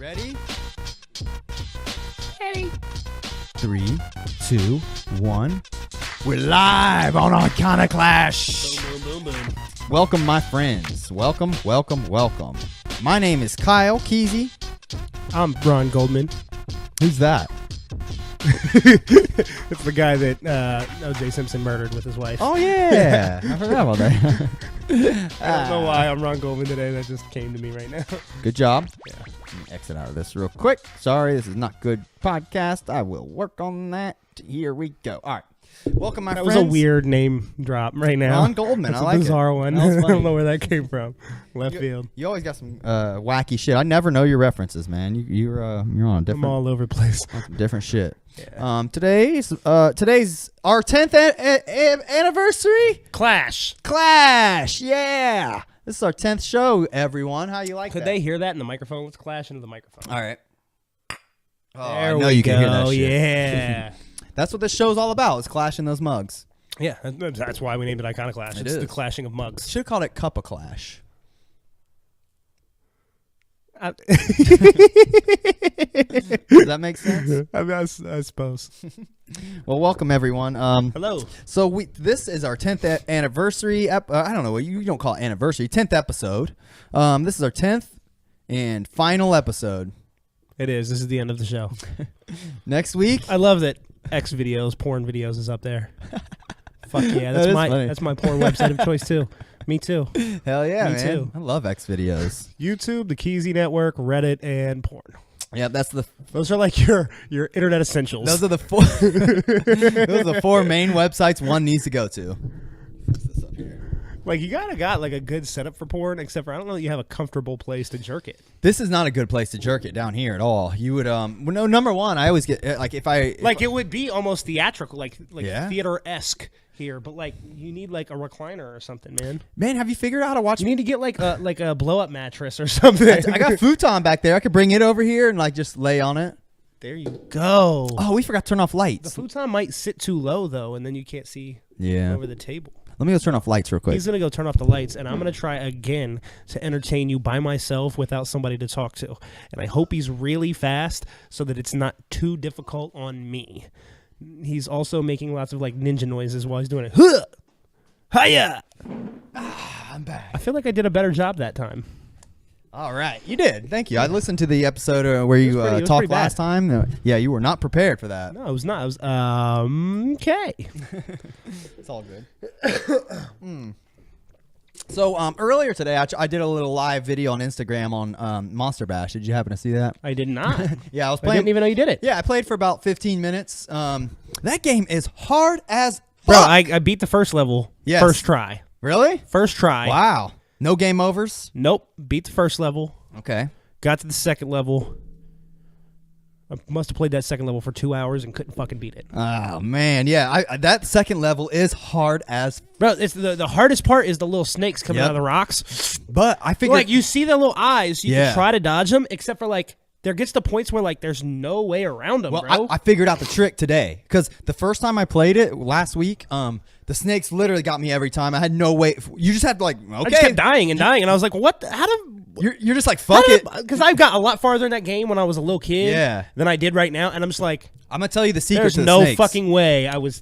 Ready? Ready. 3, 2, 1. We're live on Iconoclash. Boom, boom, boom, boom. Welcome, my friends. Welcome, welcome, welcome. My name is Kyle Kesey. I'm Ron Goldman. Who's that? It's the guy that O.J. Simpson murdered with his wife. Oh, yeah. I forgot about that. I don't know why I'm Ron Goldman today. That just came to me right now. Good job. Yeah. Let me exit out of this real quick. Sorry, this is not good podcast. I will work on that. Here we go. All right. Welcome, my That friends. was a weird name drop right now. Ron Goldman. That's I like a bizarre one. That was I funny. don't know where that came from. Left field. You always got some wacky shit. I never know your references, man. You're on a I'm different all over the place. different shit. Yeah. Today's our 10th anniversary Clash. Clash. Yeah, this is our 10th show. Everyone, how you like Could that? they hear that in the microphone? Let's clash into the microphone. All right. Oh, There I know we you go. can hear that shit. Yeah. That's what this show's all about. Is clashing those mugs. Yeah, that's why we named it Iconoclash. It It's the is. clashing of mugs. Should have called it Cup of Clash. I Does that make sense? I suppose. Well, welcome everyone. Hello. So this is our 10th anniversary. I don't know. You don't call it anniversary. 10th episode. This is our 10th and final episode. It is. This is the end of the show. Next week. I love that X videos, porn videos is up there. Fuck yeah, That is funny. that's my porn website of choice too. Me too. Hell yeah, Me man. too. I love X videos. YouTube, the Kesey Network, Reddit, and porn. Yeah, Those are like your internet essentials. those are the four those are the four main websites one needs to go to. What's this up here? Like you got like a good setup for porn, except for I don't know that you have a comfortable place to jerk it. This is not a good place to jerk it down here at all. You would no, number one, I always get like It would be almost theatrical, like Yeah? theater-esque here, but like you need like a recliner or something, man. man, have you figured out how to watch You need to get like a blow-up mattress or something. I got futon back there. I could bring it over here and like just lay on it. There you go. Oh, we forgot to turn off The lights. futon might sit too low though, and then you can't see Yeah. over the table. Let me go turn off lights real quick. He's gonna go turn off the lights, and I'm gonna try again to entertain you by myself without somebody to talk to. And I hope he's really fast so that it's not too difficult on me. He's also making lots of like ninja noises while he's doing it. Huh! Hiya! I'm back. I feel like I did a better job that time. All right, you did. Thank you. I listened to the episode where you it was talked pretty bad. last time. Yeah, you were not prepared for that. No, it was not. I was okay. It's all good. So earlier today, I did a little live video on Instagram on Monster Bash. Did you happen to see that? I did not. Yeah, I was I playing. didn't even know you did it. Yeah, I played for about 15 minutes. That game is hard as fuck. Bro, I beat the first level. Yes. First try. Really? First try. Wow. No game overs? Nope. Beat the first level. Okay. Got to the second level. I must have played that second level for 2 hours and couldn't fucking beat it. Oh, man. Yeah, that second level is hard as... Bro, it's the hardest part is the little snakes coming Yep. out of the rocks. But I figured... Like, you see the little eyes. You Yeah. can try to dodge them, except for, like, there gets to points where, like, there's no way around them, Well, bro. I figured out the trick today because the first time I played it last week, the snakes literally got me every time. I had no way. You just had to like, I just okay, kept dying and dying, and I was like, what? How do... you're just like, fuck it. Because I've got a lot farther in that game when I was a little kid Yeah. than I did right now, and I'm just like, I'm gonna tell you the secret there's to the no snakes. fucking way I was...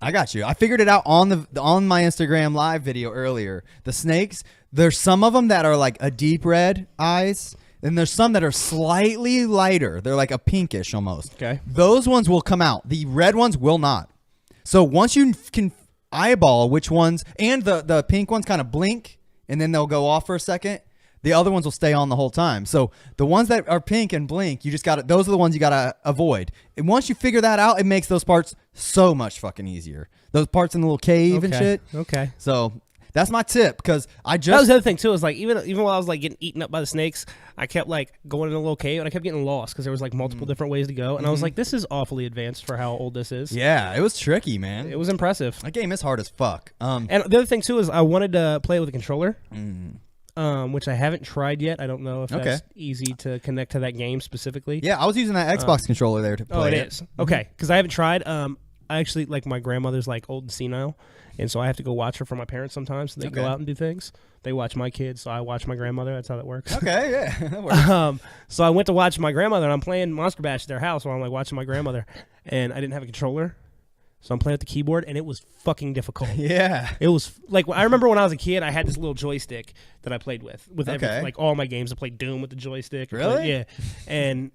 I got you. I figured it out on my Instagram live video earlier. The snakes, there's some of them that are like a deep red eyes. And there's some that are slightly lighter. They're like a pinkish almost. Okay. Those ones will come out. The red ones will not. So once you can eyeball which ones, and the pink ones kind of blink, and then they'll go off for a second, the other ones will stay on the whole time. So the ones that are pink and blink, you just got to, those are the ones you got to avoid. And once you figure that out, it makes those parts so much fucking easier. Those parts in the little cave and shit. Okay. So that's my tip because I That was just... the other thing too. Is like even while I was like getting eaten up by the snakes, I kept like going in a little cave and I kept getting lost because there was like multiple different ways to go, and I was like, this is awfully advanced for how old this is. Yeah, it was tricky, man. It was impressive. That game is hard as fuck. And the other thing too is I wanted to play with a controller, which I haven't tried yet. I don't know if that's easy to connect to that game specifically. Yeah, I was using that Xbox controller there to play Oh, it is. Okay, because I haven't tried. actually like my grandmother's like old and senile, and so I have to go watch her for my parents sometimes. So they go out and do things. They watch my kids, so I watch my grandmother. That's how that works. Okay, yeah, that works. So I went to watch my grandmother, and I'm playing Monster Bash at their house while I'm like watching my grandmother, and I didn't have a controller, so I'm playing with the keyboard, and it was fucking difficult. Yeah, it was like I remember when I was a kid, I had this little joystick that I played with like all my games. I played Doom with the joystick. Really? Yeah, and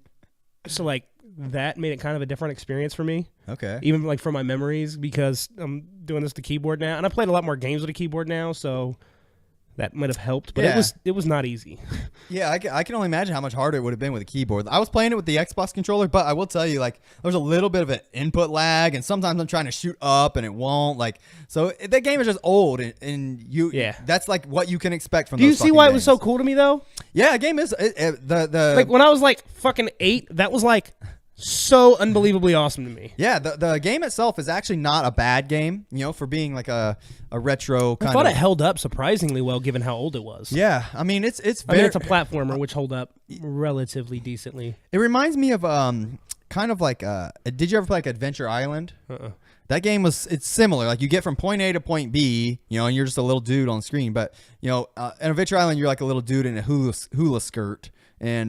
so like that made it kind of a different experience for me. Okay. Even like for my memories, because I'm doing this with the keyboard now, and I played a lot more games with a keyboard now, so that might have helped. But it was not easy. Yeah, I can only imagine how much harder it would have been with a keyboard. I was playing it with the Xbox controller, but I will tell you, like, there's a little bit of an input lag, and sometimes I'm trying to shoot up and it won't. Like, so that game is just old, and that's like what you can expect from. Do you see why it was so cool to me though? Yeah, a game is the like when I was like fucking 8, that was like so unbelievably awesome to me. Yeah, the game itself is actually not a bad game, for being like a retro kind of. I thought it held up surprisingly well given how old it was. Yeah, I mean it's it's a platformer which hold up relatively decently. It reminds me of kind of like did you ever play like Adventure Island? That game it's similar. Like you get from point A to point B, and you're just a little dude on the screen. But in Adventure Island, you're like a little dude in a hula skirt. And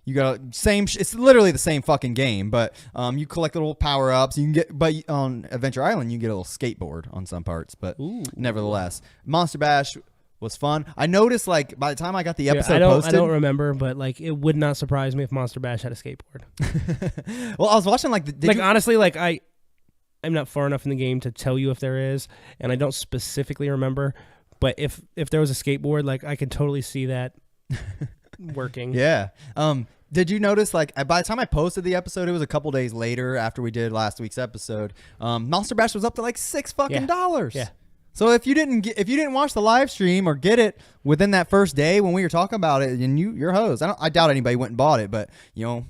you got it's literally the same fucking game, but you collect little power ups. You can get, but on Adventure Island, you can get a little skateboard on some parts. But nevertheless, Monster Bash was fun. I noticed like by the time I got the episode posted, I don't remember, but like it would not surprise me if Monster Bash had a skateboard. Well, I was watching like honestly, like I'm not far enough in the game to tell you if there is, and I don't specifically remember. But if there was a skateboard, like I could totally see that. Working. Yeah. Did you notice like by the time I posted the episode, it was a couple days later after we did last week's episode. Monster Bash was up to like $6 Yeah. So if you didn't watch the live stream or get it within that first day when we were talking about it, and you're hosed. I doubt anybody went and bought it, but you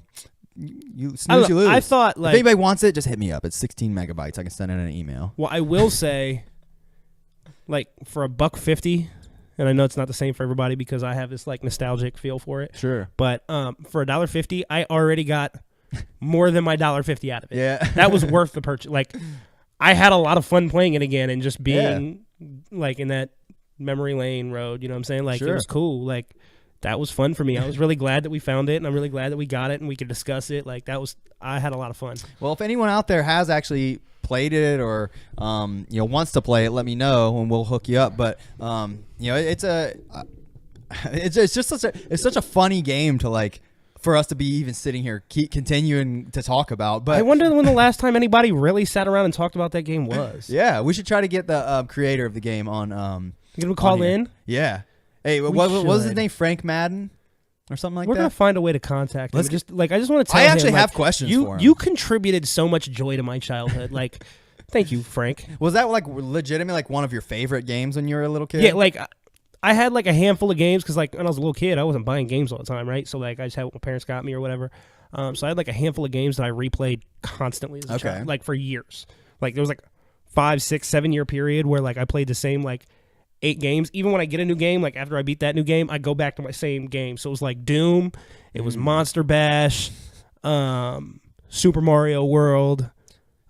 snooze, you lose. I thought like if anybody wants it, just hit me up. It's 16 megabytes. I can send it in an email. Well, I will say, like for $1.50. And I know it's not the same for everybody because I have this like nostalgic feel for it. Sure. But for $1.50, I already got more than my $1.50 out of it. Yeah. That was worth the purchase. Like I had a lot of fun playing it again and just being like in that memory lane road. You know what I'm saying? Like it was cool. Like that was fun for me. I was really glad that we found it, and I'm really glad that we got it and we could discuss it. Like I had a lot of fun. Well, if anyone out there has actually played it or wants to play it, let me know and we'll hook you up. But it's just such a funny game to like for us to be even sitting here keep continuing to talk about. But I wonder when the last time anybody really sat around and talked about that game was. Yeah, we should try to get the creator of the game on. You gonna call in? Yeah. Hey, what was his name? Frank Madden? Or something like that. We're gonna find a way to contact him. I just want to tell I actually him, have questions for him. You contributed so much joy to my childhood. Like, thank you, Frank. Was that like legitimately like one of your favorite games when you were a little kid? Yeah, like I had like a handful of games because like when I was a little kid, I wasn't buying games all the time, right? So like I just had what my parents got me or whatever. So I had like a handful of games that I replayed constantly as a child, like for years. Like there was like 5, 6, 7 year period where like I played the same like 8 games. Even when I get a new game, like after I beat that new game, I go back to my same game. So it was like Doom, it was Monster Bash, Super Mario World,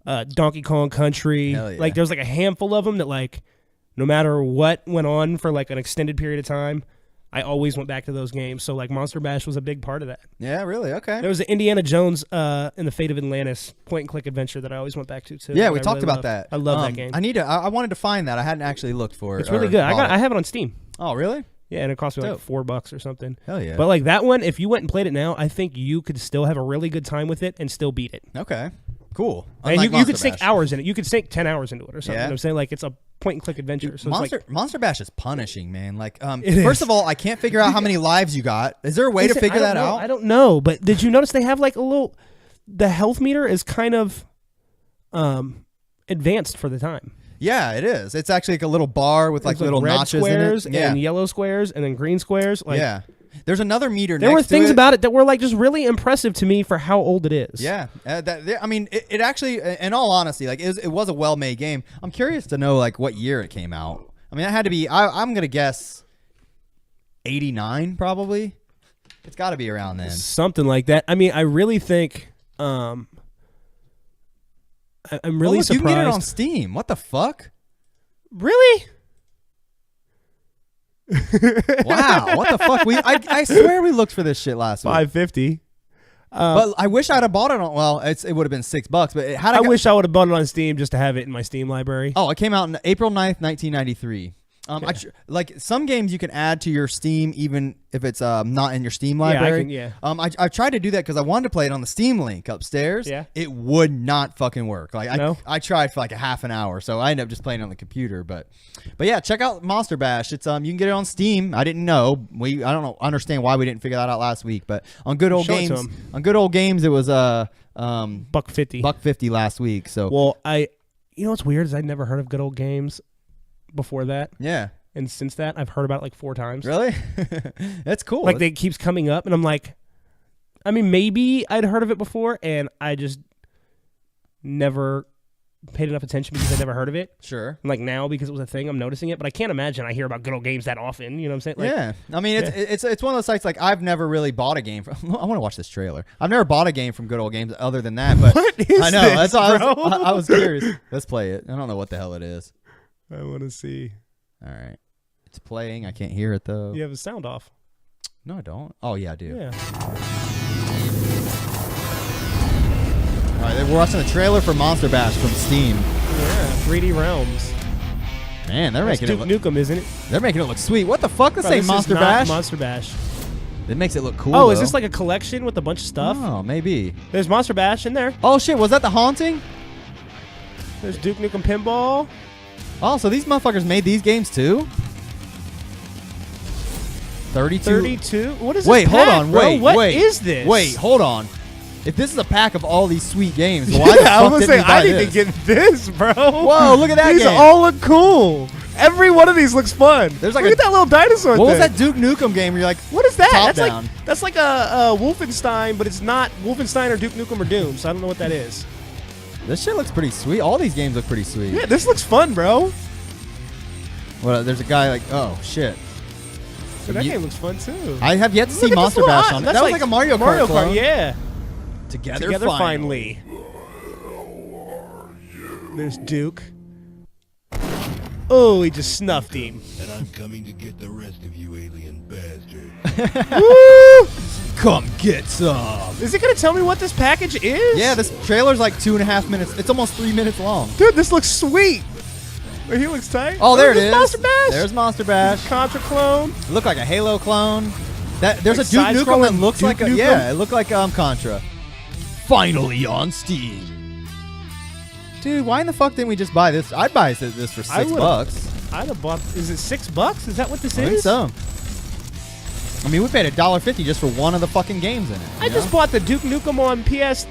Donkey Kong Country. Yeah. Like there's like a handful of them that like no matter what went on for like an extended period of time, I always went back to those games. So like Monster Bash was a big part of that. Yeah, really? Okay. There was an Indiana Jones and the Fate of Atlantis point and click adventure that I always went back to too. Yeah, we talked about that. I love that game. I wanted to find that. I hadn't actually looked for it. It's really good. I have it on Steam. Oh, really? Yeah, and it cost me like $4 or something. Hell yeah. But like that one, if you went and played it now, I think you could still have a really good time with it and still beat it. Okay. Cool. And you could sink hours in it. You could sink 10 hours into it or something. Yeah. You know what I'm saying? Like it's a point and click adventure. So Monster Bash is punishing, man. Like first of all, I can't figure out how many lives you got. Is there a way to figure that out? I don't know, but did you notice they have like a little the health meter is kind of advanced for the time. Yeah, it is. It's actually like a little bar with like little red notches squares in it. and yellow squares and then green squares. Like, yeah. There's another meter there next were to things it. about it that were like just really impressive to me for how old it is. Yeah. I mean, it actually, in all honesty, like it was a well-made game. I'm curious to know like what year it came out. I mean, it had to be, I'm going to guess 89 probably. It's got to be around then. Something like that. I mean, I really think I'm really look, surprised. You can get it on Steam. What the fuck? Really? Wow, what the fuck? I swear we looked for this shit last week. $5.50. But I wish I'd have bought it on. Well, it would have been $6, but I wish I would have bought it on Steam just to have it in my Steam library. Oh, it came out on April 9th, 1993. Like some games you can add to your Steam even if it's not in your Steam library. I tried to do that because I wanted to play it on the Steam link upstairs. Yeah. It would not fucking work. Like No? I tried for like a half an hour, so I ended up just playing it on the computer. But yeah, check out Monster Bash. It's you can get it on Steam. I didn't know. I don't understand why we didn't figure that out last week. But on Good Old Games, it was $1.50. $1.50 last week. So well, you know what's weird is I'd never heard of Good Old Games before that. Yeah. And since that, I've heard about it like 4 times. Really? That's cool. Like, it keeps coming up, and I'm like, I mean, maybe I'd heard of it before, and I just never paid enough attention because I never heard of it. Sure. And like now, because it was a thing, I'm noticing it, but I can't imagine I hear about Good Old Games that often. You know what I'm saying? Like, yeah. I mean, it's one of those sites, like, I've never really bought a game from. I want to watch this trailer. I've never bought a game from Good Old Games other than that. But what is I know. This, that's why bro? I was curious. Let's play it. I don't know what the hell it is. I want to see. All right. It's playing. I can't hear it, though. You have the sound off. No, I don't. Oh, yeah, I do. Yeah. All right, we're watching the trailer for Monster Bash from Steam. Yeah, 3D Realms. Man, they're That's making Duke it look, Nukem, isn't it? they're making it look sweet. What the fuck? This Bro, ain't this Monster is not Bash. Monster Bash. It makes it look cool. Oh, is this though. like a collection with a bunch of stuff? Oh, maybe. There's Monster Bash in there. Oh shit, was that the Haunting? There's Duke Nukem Pinball. Oh, so these motherfuckers made these games too? 32? What is Wait, this hold pack, on. bro? Wait, What wait. is this? Wait, hold on. If this is a pack of all these sweet games, why the I fuck was didn't saying, we buy I need this? to get this, bro. Whoa, look at that These game. all look cool. Every one of these looks fun. There's like look at that little dinosaur What was thing. that Duke Nukem game where you're like, What is that? top That's down? like a Wolfenstein, but it's not Wolfenstein or Duke Nukem or Doom, so I don't know what that is. This shit looks pretty sweet. All these games look pretty sweet. Yeah, this looks fun, bro. Well, there's a guy like, oh shit. So that game looks fun too. I have yet to Look see at this Monster little Bash eye. on it. That's That was like a Mario Kart clone. Yeah. Together finally. There's Duke. Oh, he just snuffed him. And I'm coming to get the rest of you alien bastards. Woo! Come get some. Is it gonna tell me what this package is? Yeah, this trailer's like 2.5 minutes. It's almost 3 minutes long. Dude, this looks sweet. Wait, he looks tight. Oh, there it There's is. Monster Bash. There's Monster Bash. Contra clone. It looked like a Halo clone. There's Like a Duke Nukem that side-scrolling looks Duke like a Nukem? yeah. It looked like Contra. Finally on Steam. Dude, why in the fuck didn't we just buy this? I'd buy this for $6. I'd have bought. Is it $6? Is that what this I is? think so. I mean, we paid $1.50 just for one of the fucking games in it. I just bought the Duke Nukem on PS.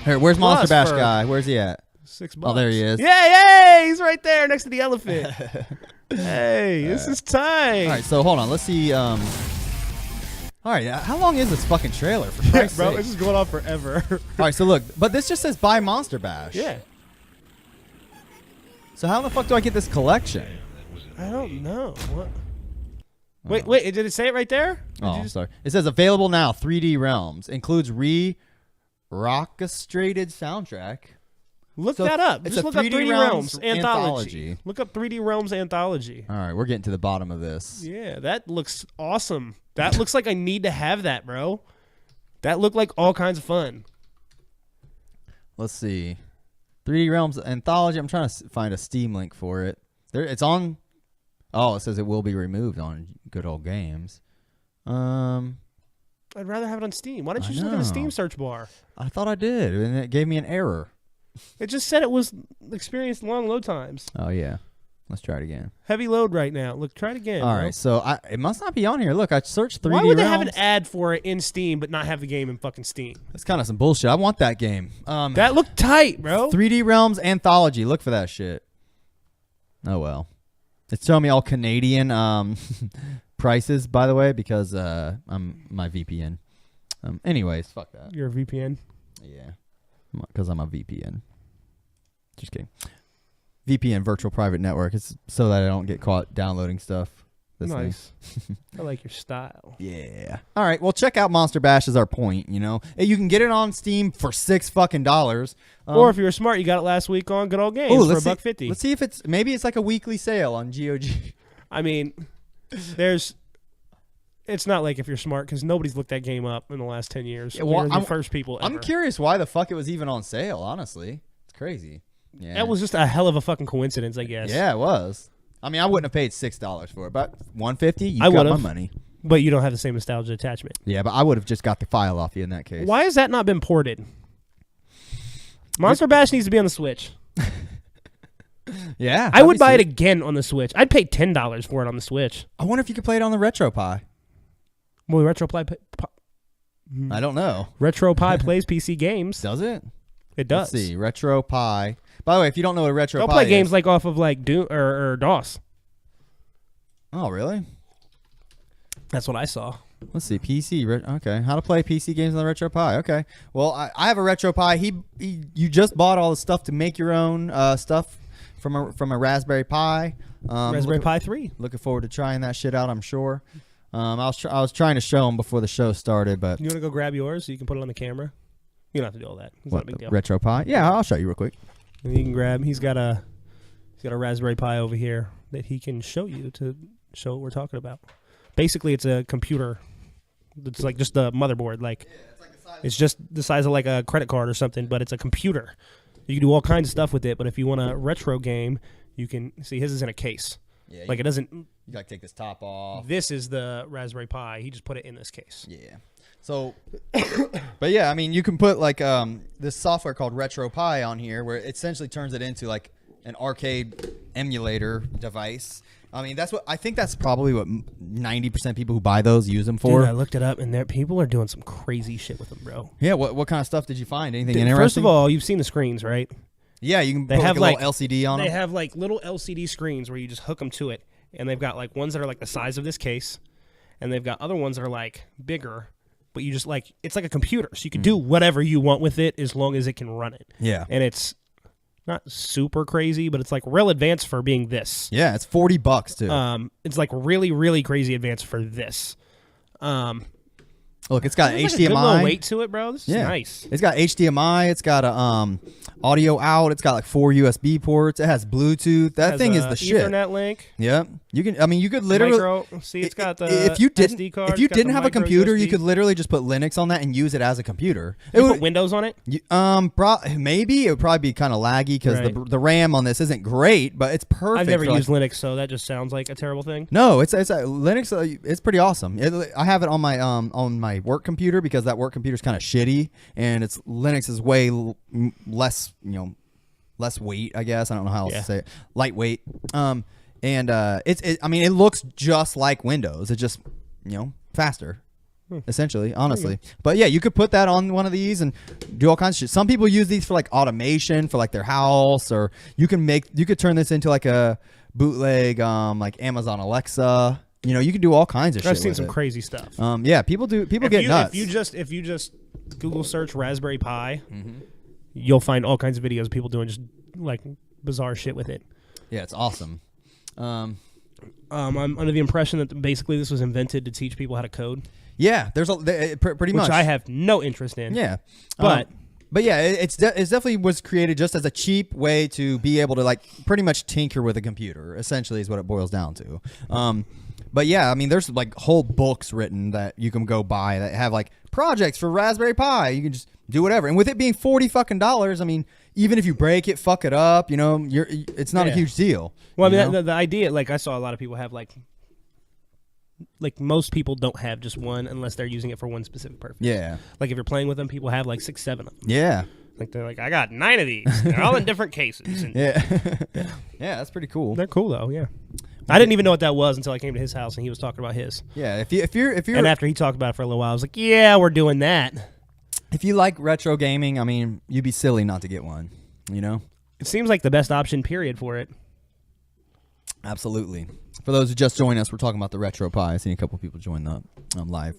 Here, where's Monster Plus Bash for- guy? Where's he at? $6. Oh, there he is. Yay! He's right there next to the elephant. Hey, this is tight. All right, so hold on. Let's see. All right, how long is this fucking trailer? For Christ's Bro, sake? this is going on forever. All right, so look, but this just says buy Monster Bash. Yeah. So how the fuck do I get this collection? I don't know. What? Wait, did it say it right there? Oh, sorry. It says available now. 3D Realms includes re-orchestrated soundtrack. Look So that up. it's Just a look up 3D 3D Realms Realms Anthology. anthology. Look up 3D Realms Anthology. All right, we're getting to the bottom of this. Yeah, that looks awesome. That looks like I need to have that, bro. That looked like all kinds of fun. Let's see. 3D Realms Anthology. I'm trying to find a Steam link for it. It's on. Oh, it says it will be removed on Good Old Games. I'd rather have it on Steam. Why don't you just look in the Steam search bar? I thought I did, and it gave me an error. It just said it was experienced long load times. Oh, yeah. Let's try it again. Heavy load right now. Look, try it again. All bro. right, so it must not be on here. Look, I searched 3D Why would they have Realms. an ad for it in Steam but not have the game in fucking Steam? That's kind of some bullshit. I want that game. That looked tight, bro. 3D Realms Anthology. Look for that shit. Oh, well. It's showing me all Canadian prices, by the way, because I'm my VPN. Anyways, fuck that. You're a VPN. Yeah, because I'm a VPN. Just kidding. VPN, virtual private network. It's so that I don't get caught downloading stuff this thing. Nice. I like your style. Yeah. All right. Well, check out Monster Bash as our point. You know, you can get it on Steam for $6 fucking. Or if you were smart, you got it last week on Good Old Games for $1.50. Let's see if maybe it's like a weekly sale on GOG. I mean, it's not like if you're smart because nobody's looked that game up in the last 10 years. Yeah, well, We're the first people ever. I'm curious why the fuck it was even on sale. Honestly, it's crazy. Yeah. That was just a hell of a fucking coincidence, I guess. Yeah, it was. I mean, I wouldn't have paid $6 for it, but $150, I got my would've. money. But you don't have the same nostalgia attachment. Yeah, but I would have just got the file off you in that case. Why has that not been ported? Monster Bash needs to be on the Switch. Yeah, I would buy it again on the Switch. I'd pay $10 for it on the Switch. I wonder if you could play it on the RetroPie. Well, I don't know. RetroPie plays PC games. Does it? It does. Let's see. RetroPie. By the way, if you don't know what a RetroPie They'll play is, games like off of like Doom or DOS. Oh, really? That's what I saw. Let's see. PC. Okay. How to play PC games on the RetroPie. Okay. Well, I have a RetroPie. You just bought all the stuff to make your own stuff from a Raspberry Pi. Raspberry Pi 3. Looking forward to trying that shit out, I'm sure. I was trying to show him before the show started, but You want to go grab yours so you can put it on the camera? You don't have to do all that. It's not a big deal. RetroPie? Yeah, I'll show you real quick. And you can grab. He's got a Raspberry Pi over here that he can show you to show what we're talking about. Basically, it's a computer. It's like just the motherboard. Like it's just the size of like a credit card or something, but it's a computer. You can do all kinds of stuff with it. But if you want a retro game, you can see his is in a case. Yeah, like it doesn't. You gotta take this top off. This is the Raspberry Pi. He just put it in this case. Yeah. So, but yeah, I mean, you can put like this software called RetroPie on here, where it essentially turns it into like an arcade emulator device. I mean, that's probably what 90% of people who buy those use them for. Dude, I looked it up, and people are doing some crazy shit with them, bro. Yeah. What kind of stuff did you find? Anything Dude, interesting? First of all, you've seen the screens, right? Yeah, you can They put have like a little LCD on them. They have like little LCD screens where you just hook them to it, and they've got like ones that are like the size of this case, and they've got other ones that are like bigger, but you just like it's like a computer, so you can do whatever you want with it as long as it can run it. Yeah, and it's not super crazy, but it's like real advanced for being this. Yeah, it's $40 too. It's like really, really crazy advanced for this. Look, it's got HDMI. Like a good little weight to it, bro. This is nice. It's got HDMI. It's got a audio out. It's got like 4 USB ports. It has Bluetooth. That thing is the shit. Ethernet link. Yeah, you can. I mean, you could literally. See, it's got the if you didn't SD card. If you didn't have a computer, USB. you could literally just put Linux on that and use it as a computer. You put Windows on it. Maybe it would probably be kind of laggy because the RAM on this isn't great, but it's perfect. I've never used Linux, so that just sounds like a terrible thing. No, it's Linux. It's pretty awesome. I have it on my work computer because that work computer is kind of shitty, and Linux is way less less weight. I guess I don't know how else to say it. Lightweight. I mean, it looks just like Windows. It's just faster. Essentially, honestly. But yeah, you could put that on one of these and do all kinds of shit. Some people use these for like automation for like their house, or you could turn this into like a bootleg like Amazon Alexa. You can do all kinds of shit. I've seen with some it. crazy stuff. Yeah, people get nuts. If you just Google search Raspberry Pi, you'll find all kinds of videos of people doing just like bizarre shit with it. Yeah, it's awesome. I'm under the impression that basically this was invented to teach people how to code. Yeah, there's pretty much. Which I have no interest in. Yeah, but yeah, it definitely was created just as a cheap way to be able to like pretty much tinker with a computer. Essentially, is what it boils down to. But yeah, I mean, there's like whole books written that you can go buy that have like projects for Raspberry Pi. You can just do whatever, and with it being $40, I mean, even if you break it, fuck it up, it's not a huge deal. Well, I mean, the idea, like I saw a lot of people have like most people don't have just one unless they're using it for one specific purpose. Yeah. Like if you're playing with them, people have like 6, 7 of them. Yeah. Like they're like, I got 9 of these. They're all in different cases. And yeah, that's pretty cool. They're cool though. Yeah. I didn't even know what that was until I came to his house and he was talking about his. Yeah. If you're and after he talked about it for a little while, I was like, yeah, we're doing that. If you like retro gaming, I mean, you'd be silly not to get one. It seems like the best option, period, for it. Absolutely. For those who just joined us, we're talking about the RetroPie. I seen a couple people join the live.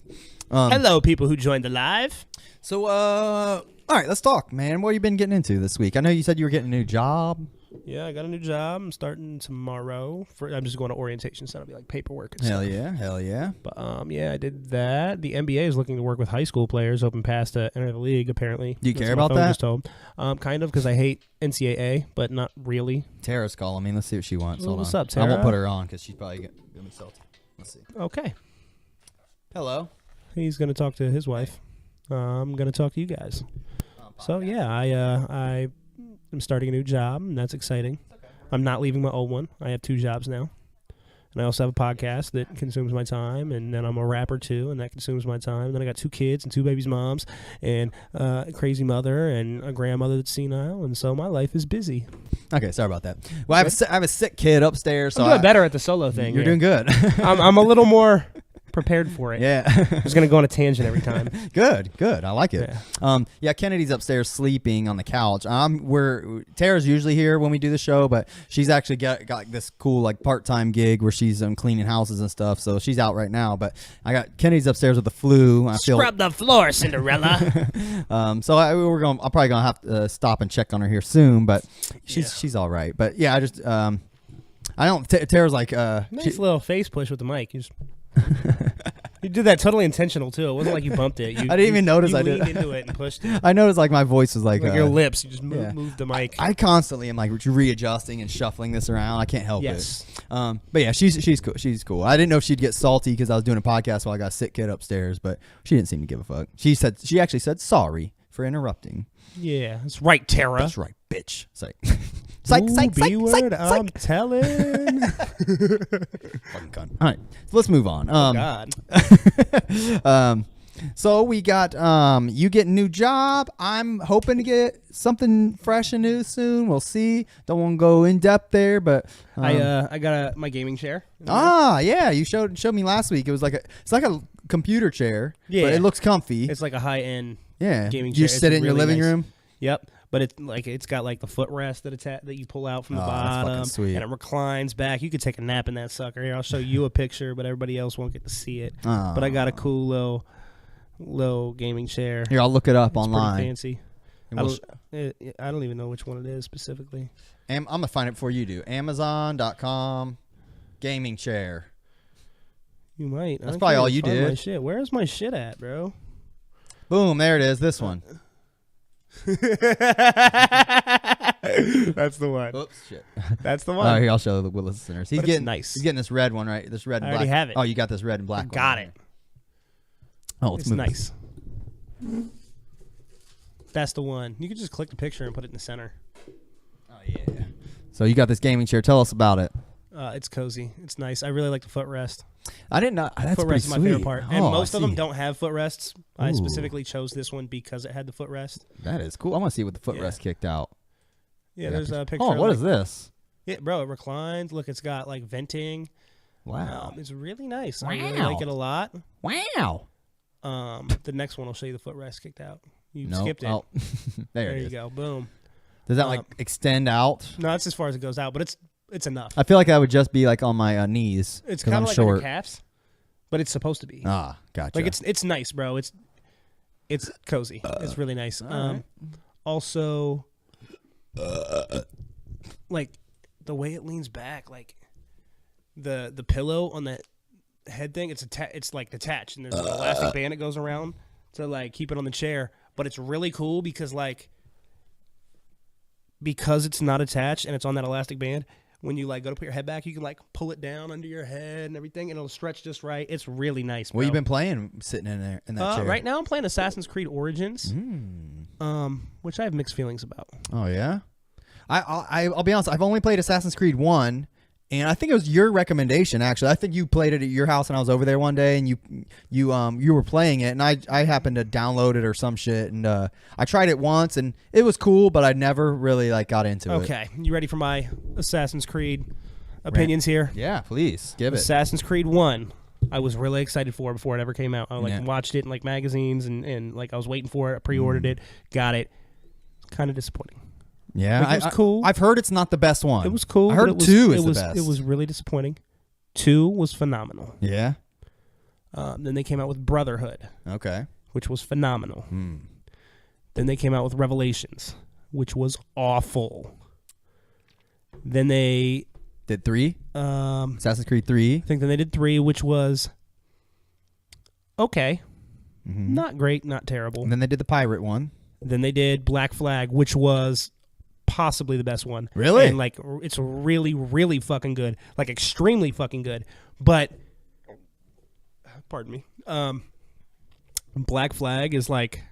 Hello, people who joined the live. So, all right, let's talk, man. What have you been getting into this week? I know you said you were getting a new job. Yeah, I got a new job. I'm starting tomorrow. I'm just going to orientation, so it'll be like paperwork and Hell stuff. hell yeah. But yeah, I did that. The NBA is looking to work with high school players, open past to enter the league. Apparently, Do you That's care what about my phone that? Just told. Kind of, because I hate NCAA, but not really. Tara's calling me. Let's see what she wants. Well, Hold what's on. up, I won't Tara? put her on because she's probably gonna be salty. Let's see. Okay, Hello. he's gonna talk to his wife. I'm gonna talk to you guys. So yeah, I am starting a new job, and that's exciting. I'm not leaving my old one. I have 2 jobs now. And I also have a podcast that consumes my time, and then I'm a rapper too, and that consumes my time. And then I got 2 kids and 2 babies' moms, and a crazy mother and a grandmother that's senile, and so my life is busy. Okay, sorry about that. Well, I have a sick kid upstairs, so I'm doing better at the solo thing. You're doing good. I'm a little more prepared for it. Yeah. I was gonna go on a tangent every time. Good. I like it. Yeah. Yeah, Kennedy's upstairs sleeping on the couch. Tara's usually here when we do the show, but she's actually got like this cool like part-time gig where she's cleaning houses and stuff, so she's out right now. But I got Kennedy's upstairs with the flu. I feel Scrub the floor, Cinderella. so I'm probably gonna have to stop and check on her here soon, but she's all right. But yeah, I just Tara's like Nice little face push with the mic. You did that totally intentional too. It wasn't like you bumped it. I didn't even notice I did. You leaned into it and pushed it. I noticed like my voice was like your lips. You just moved the mic. I constantly am like readjusting and shuffling this around. I can't help Yes. it. But yeah, she's cool. She's cool. I didn't know if she'd get salty because I was doing a podcast while I got a sick kid upstairs, but she didn't seem to give a fuck. She actually said sorry for interrupting. Yeah, that's right, Tara. That's right, bitch. Psych. Psych. B-word, I'm telling. Fucking cunt. All right, so let's move on. God. So we got you get a new job. I'm hoping to get something fresh and new soon. We'll see. Don't want to go in depth there, but I got my gaming chair. Yeah, you showed me last week. It was like it's like a computer chair, but it looks comfy. It's like a high end gaming chair. You sit in your really living nice. room. Yep. But it's got like the footrest that you pull out from the That's bottom, fucking sweet. and it reclines back. You could take a nap in that sucker. Here, I'll show you a picture, but everybody else won't get to see it. But I got a cool little gaming chair. Here, I'll look it up It's online. pretty fancy. And I don't even know which one it is specifically. I'm gonna find it before you do. Amazon.com gaming chair. You might. That's probably all you did. My shit. Where's my shit at, bro? Boom, there it is. This one. That's the one. Oops, shit. That's the one. Here, I'll show the listeners. He's But it's getting nice. He's getting this red one, right? This red and I black. already have it. Oh, you got this red and black one. Got it. Oh, It's nice. That's the one. You can just click the picture and put it in the center. Oh yeah. So you got this gaming chair. Tell us about it. It's cozy. It's nice. I really like the footrest. I didn't know. That's Footrest pretty is my sweet. favorite part. And Oh, most I of them see. don't have footrests. I Ooh. specifically chose this one because it had the footrest. That is cool. I want to see what the footrest kicked out. Yeah, there's a picture. Oh, what is this? Yeah, bro, it reclines. Look, it's got like venting. Wow. It's really nice. I really like it a lot. Wow. The next one will show you the footrest kicked out. You skipped it. Oh. there There it you is. go. Boom. Does that like extend out? No, that's as far as it goes out, but it's enough. I feel like that would just be like on my knees. It's 'cause kind I'm of like on short. your calves, but it's supposed to be. Ah, gotcha. Like it's nice, bro. It's cozy. It's really nice. right. Also, like the way it leans back, like the pillow on that head thing. It's like detached, and there's an elastic band that goes around to like keep it on the chair. But it's really cool because it's not attached and it's on that elastic band. When you like go to put your head back, you can like pull it down under your head and everything, and it'll stretch just right. It's really nice. Bro. What you been playing sitting in there in that chair? Right now, I'm playing Assassin's Creed Origins, which I have mixed feelings about. Oh yeah. I'll be honest. I've only played Assassin's Creed 1, and I think it was your recommendation. Actually, I think you played it at your house, and I was over there one day, and you were playing it, and I happened to download it or some shit, and I tried it once, and it was cool, but I never really like got into it. Okay, you ready for my Assassin's Creed opinions here? Yeah, please give it. Assassin's Creed 1, I was really excited for before it ever came out. I Yeah. watched it in like magazines, and like I was waiting for it. I pre-ordered it, got it. Kind of disappointing. Yeah, Like, it was cool. I've heard it's not the best one. It was cool. I but heard it was, 2 it is was, the best. It was really disappointing. 2 was phenomenal. Yeah. Then they came out with Brotherhood, Okay. which was phenomenal. Then they came out with Revelations, which was awful. Then they did 3. Assassin's Creed 3. I think then they did 3, which was okay. Not great, not terrible. And then they did the pirate one. Then they did Black Flag, which was possibly the best one. Really? And like it's really, really fucking good. Like extremely fucking good. But pardon me. Black Flag is like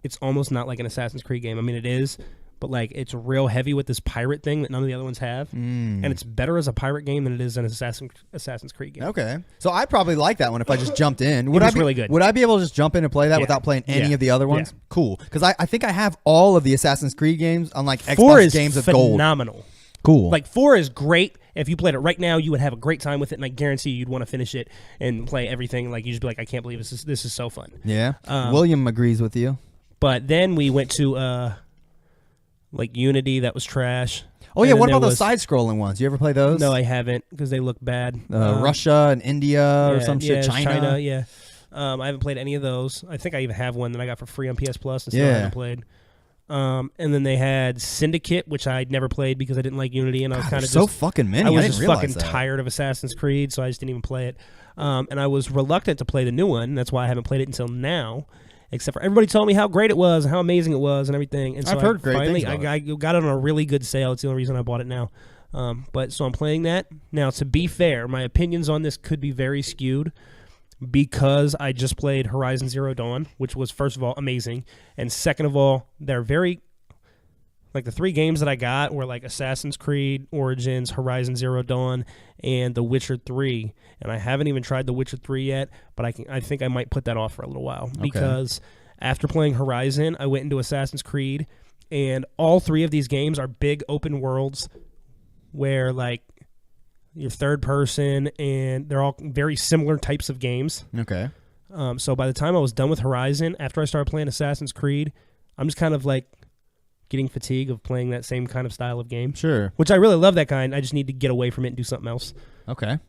it's almost not like an Assassin's Creed game. I mean it is, but like it's real heavy with this pirate thing that none of the other ones have. And it's better as a pirate game than it is an Assassin's Creed game. Okay. So I'd probably like that one if I just jumped in. It was really good. Would I be able to just jump in and play that without playing any of the other ones? Yeah. Cool. Because I think I have all of the Assassin's Creed games on like 4 Xbox is Games of Gold. phenomenal. Cool. Like 4 is great. If you played it right now, you would have a great time with it, and I guarantee you'd want to finish it and play everything. Like you'd just be like, I can't believe this is so fun. Yeah. William agrees with you. But then we went to like Unity, that was trash. Oh yeah, what about those side-scrolling ones? You ever play those? No, I haven't because they look bad. Russia and India or some shit. China. Yeah. I haven't played any of those. I think I even have one that I got for free on PS Plus and still haven't played. And then they had Syndicate, which I'd never played because I didn't like Unity, and I was kind of so fucking many. I was didn't just realize fucking that. tired of Assassin's Creed, so I just didn't even play it. And I was reluctant to play the new one. That's why I haven't played it until now. Except for everybody told me how great it was and how amazing it was and everything. And so I've heard great things about I got it on a really good sale. It's the only reason I bought it now. But so I'm playing that. Now, to be fair, my opinions on this could be very skewed because I just played Horizon Zero Dawn, which was, first of all, amazing. And second of all, they're very... Like the 3 games that I got were like Assassin's Creed Origins, Horizon Zero Dawn, and The Witcher 3. And I haven't even tried The Witcher 3 yet, but I think I might put that off for a little while because after playing Horizon, I went into Assassin's Creed, and all 3 of these games are big open worlds where like you're third person, and they're all very similar types of games. Okay. So by the time I was done with Horizon, after I started playing Assassin's Creed, I'm just kind of like getting fatigue of playing that same kind of style of game. Sure. Which I really love that kind. I just need to get away from it and do something else. Okay.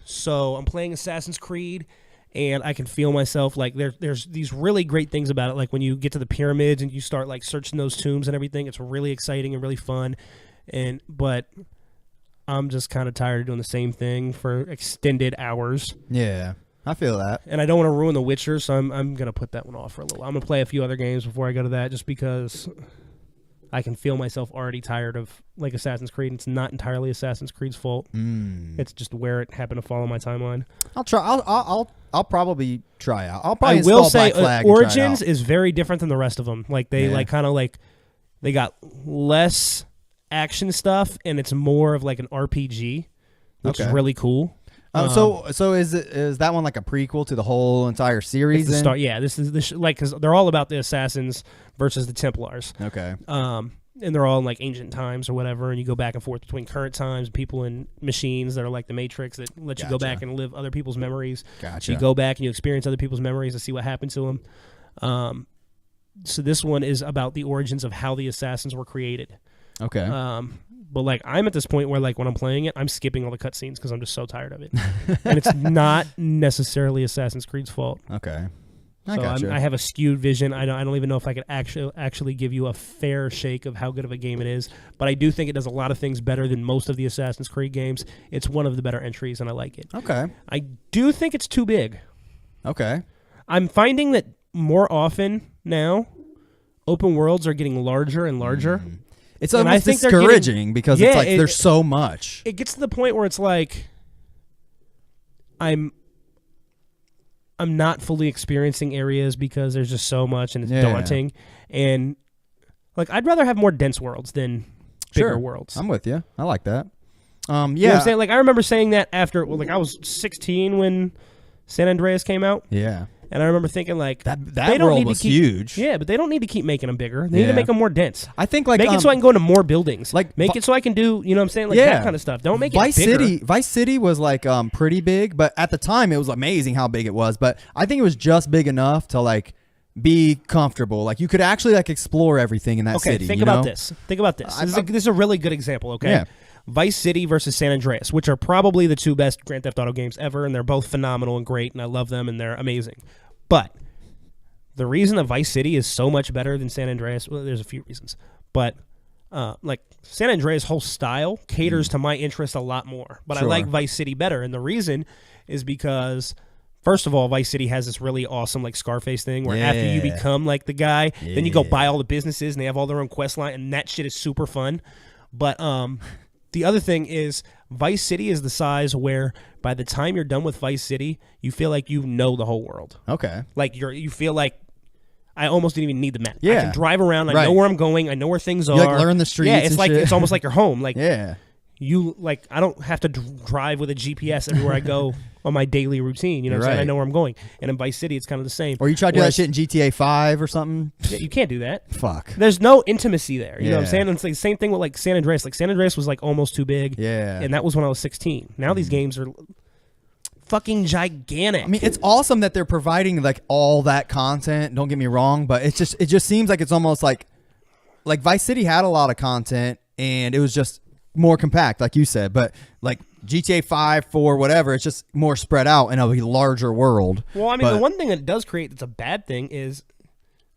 So I'm playing Assassin's Creed, and I can feel myself like there's these really great things about it. Like when you get to the pyramids and you start like searching those tombs and everything, it's really exciting and really fun. But I'm just kind of tired of doing the same thing for extended hours. Yeah. I feel that. And I don't want to ruin The Witcher, so I'm going to put that one off for a little while. I'm going to play a few other games before I go to that just because I can feel myself already tired of like Assassin's Creed. It's not entirely Assassin's Creed's fault. It's just where it happened to fall on my timeline. I'll try. I'll probably try out. I'll I probably will install say Black Flag Origins is very different than the rest of them. Like they they got less action stuff, and it's more of like an RPG, which is really cool. So is that one like a prequel to the whole entire series? It's the start. Yeah, this is like because they're all about the assassins versus the Templars. Okay. And they're all in like ancient times or whatever, and you go back and forth between current times, people and machines that are like the Matrix that let you go back and live other people's memories. Gotcha. So you go back and you experience other people's memories and see what happened to them. So this one is about the origins of how the assassins were created. Okay. But like I'm at this point where like when I'm playing it, I'm skipping all the cutscenes because I'm just so tired of it, and it's not necessarily Assassin's Creed's fault. Okay. I have a skewed vision. I don't even know if I could actually give you a fair shake of how good of a game it is. But I do think it does a lot of things better than most of the Assassin's Creed games. It's one of the better entries, and I like it. Okay. I do think it's too big. Okay. I'm finding that more often now, open worlds are getting larger and larger. It's almost discouraging because it's like there's so much. It gets to the point where it's like I'm not fully experiencing areas because there's just so much and it's daunting. And like I'd rather have more dense worlds than bigger worlds. I'm with you. I like that. You know what I'm saying? Like I remember saying that after I was 16 when San Andreas came out. Yeah. And I remember thinking like that world was huge. Yeah, but they don't need to keep making them bigger. They need to make them more dense. I think like make it so I can go into more buildings. Like make it so I can do, you know what I'm saying, like that kind of stuff. Don't make it bigger. Vice City was like pretty big, but at the time it was amazing how big it was. But I think it was just big enough to like be comfortable. Like you could actually like explore everything in that city. Think about this. Think about this. This is a really good example. Okay. Yeah. Vice City versus San Andreas, which are probably the 2 best Grand Theft Auto games ever, and they're both phenomenal and great, and I love them, and they're amazing. But the reason that Vice City is so much better than San Andreas, well, there's a few reasons, but like San Andreas' whole style caters to my interest a lot more, but I like Vice City better. And the reason is because, first of all, Vice City has this really awesome like Scarface thing where after you become like the guy, then you go buy all the businesses and they have all their own quest line, and that shit is super fun. But the other thing is Vice City is the size where by the time you're done with Vice City, you feel like you know the whole world. Okay. Like you feel like I almost didn't even need the map. Yeah. I can drive around. I know where I'm going. I know where things are. You like learn the streets. Yeah, it's and like shit. it's almost like you're home. Like you like I don't have to drive with a GPS everywhere I go on my daily routine. You know what I'm saying? I know where I'm going. And in Vice City, it's kind of the same. Or you try to do that shit in GTA 5 or something. Yeah, you can't do that. Fuck. There's no intimacy there. You know what I'm saying? And it's like the same thing with like San Andreas. Like San Andreas was like almost too big. Yeah. And that was when I was 16. Now these games are fucking gigantic. I mean, it's awesome that they're providing like all that content. Don't get me wrong, but it just seems like it's almost like Vice City had a lot of content and it was just more compact, like you said. But like GTA 5, 4, whatever, it's just more spread out in a larger world. Well, I mean, the one thing that it does create that's a bad thing is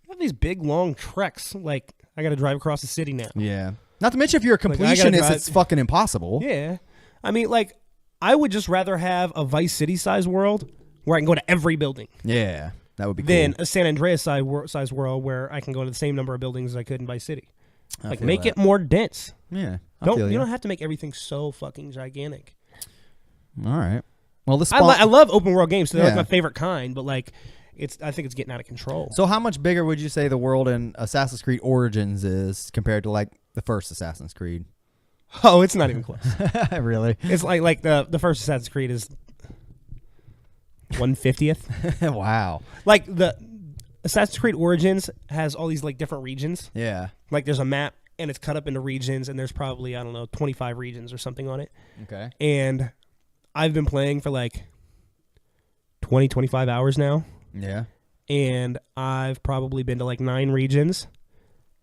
you have these big long treks. Like I got to drive across the city now. Yeah. Not to mention if you're a completionist, it's fucking impossible. Yeah. I mean, like, I would just rather have a Vice City size world where I can go to every building. Yeah, that would be cool. Than a San Andreas size world where I can go to the same number of buildings as I could in Vice City. Like, make it more dense. Yeah, you don't have to make everything so fucking gigantic. All right. Well, I love open world games. So they're like my favorite kind, but like, I think it's getting out of control. So how much bigger would you say the world in Assassin's Creed Origins is compared to like the first Assassin's Creed? Oh, it's not even close. Really? It's like the first Assassin's Creed is 1/50th. Wow. Like the Assassin's Creed Origins has all these like different regions. Yeah. Like there's a map and it's cut up into regions and there's probably, I don't know, 25 regions or something on it. Okay. And I've been playing for like 20, 25 hours now. Yeah. And I've probably been to like 9 regions.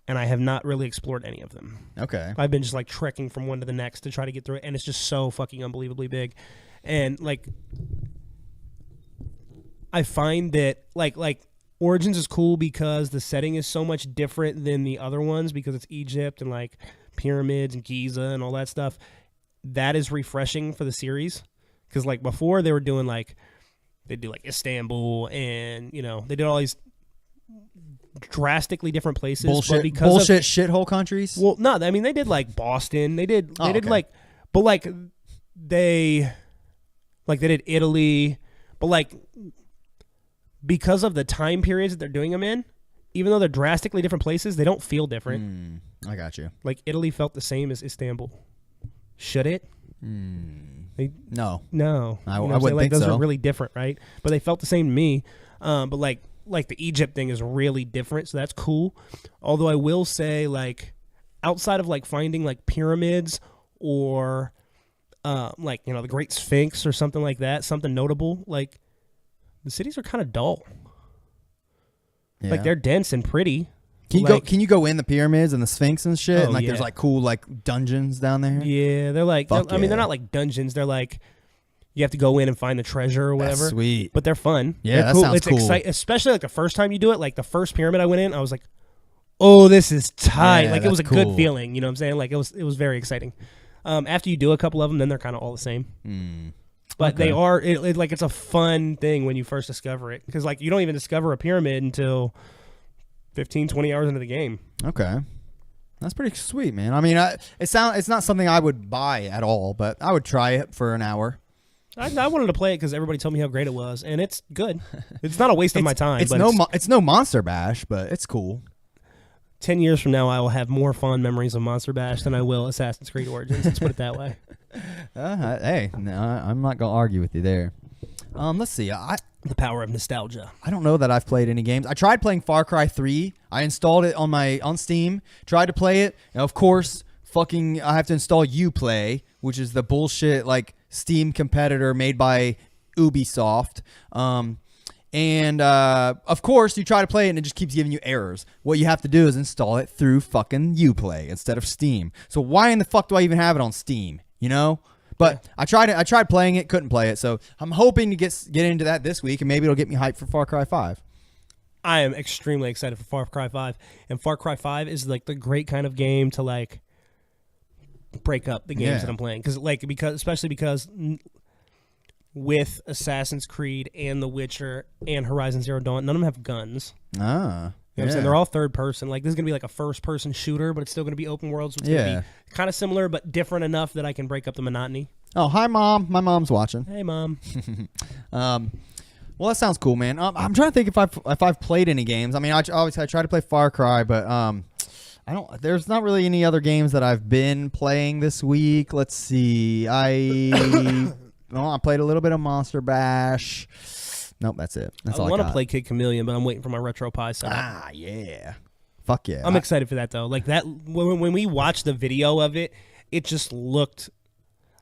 And I have not really explored any of them. Okay. I've been just like trekking from one to the next to try to get through it, and it's just so fucking unbelievably big. And like, I find that like Origins is cool because the setting is so much different than the other ones because it's Egypt and like pyramids and Giza and all that stuff. That is refreshing for the series because like before they were doing like they do like Istanbul and they did all these drastically different places. Bullshit shithole countries. Well, no, I mean they did like Boston. They did like, but like they did Italy, but like because of the time periods that they're doing them in, even though they're drastically different places, they don't feel different. I got you. Like Italy felt the same as Istanbul. Should it? No. I wouldn't think those so. are really different, right? But they felt the same to me. But like the Egypt thing is really different, so that's cool. Although I will say, like, outside of like finding like pyramids or like the Great Sphinx or something like that, something notable, like the cities are kind of dull. Yeah. Like they're dense and pretty. Can you go in the pyramids and the Sphinx and shit? And like yeah. there's like cool like dungeons down there. Yeah, they're like Fuck I mean they're not like dungeons. They're like you have to go in and find the treasure or whatever. That's sweet. But they're fun. Yeah, they're that cool. sounds It's cool. especially like the first time you do it. Like the first pyramid I went in, I was like, "Oh, this is tight!" Yeah, like it was a that's good cool. feeling. You know what I'm saying? Like it was very exciting. After you do a couple of them, then they're kind of all the same. But Okay. they are like it's a fun thing when you first discover it because like you don't even discover a pyramid until 15, 20 hours into the game. Okay. That's pretty sweet, man. I mean, it's not something I would buy at all, but I would try it for an hour. I wanted to play it because everybody told me how great it was, and it's good. It's not a waste of my time. It's but it's no Monster Bash, but it's cool. 10 years from now, I will have more fond memories of Monster Bash than I will Assassin's Creed Origins. Let's put it that way. Hey, no, I'm not gonna argue with you there. Let's see. The power of nostalgia. I don't know that I've played any games. I tried playing Far Cry 3. I installed it on Steam. Tried to play it. And of course, I have to install Uplay, which is the bullshit like Steam competitor made by Ubisoft. And of course, you try to play it and it just keeps giving you errors. What you have to do is install it through fucking Uplay instead of Steam. So why in the fuck do I even have it on Steam? But I tried playing it, couldn't play it. So I'm hoping to get into that this week, and maybe it'll get me hyped for Far Cry 5. I am extremely excited for Far Cry 5. And Far Cry 5 is like the great kind of game to like break up the games that I'm playing. Especially because with Assassin's Creed and The Witcher and Horizon Zero Dawn, none of them have guns. Ah. You know what I'm saying? They're all third person. Like, this is going to be like a first person shooter, but it's still going to be open world. So it's going to be kind of similar, but different enough that I can break up the monotony. Oh, hi, Mom. My mom's watching. Hey, Mom. Well, that sounds cool, man. I'm trying to think if I've played any games. I mean, I try to play Far Cry, but I don't. There's not really any other games that I've been playing this week. Let's see. I played a little bit of Monster Bash. Nope, that's it. That's all I want got. to play Kid Chameleon, but I'm waiting for my Retro Pie setup. Ah, yeah. Fuck yeah. I'm excited for that though. Like that when we watched the video of it, it just looked.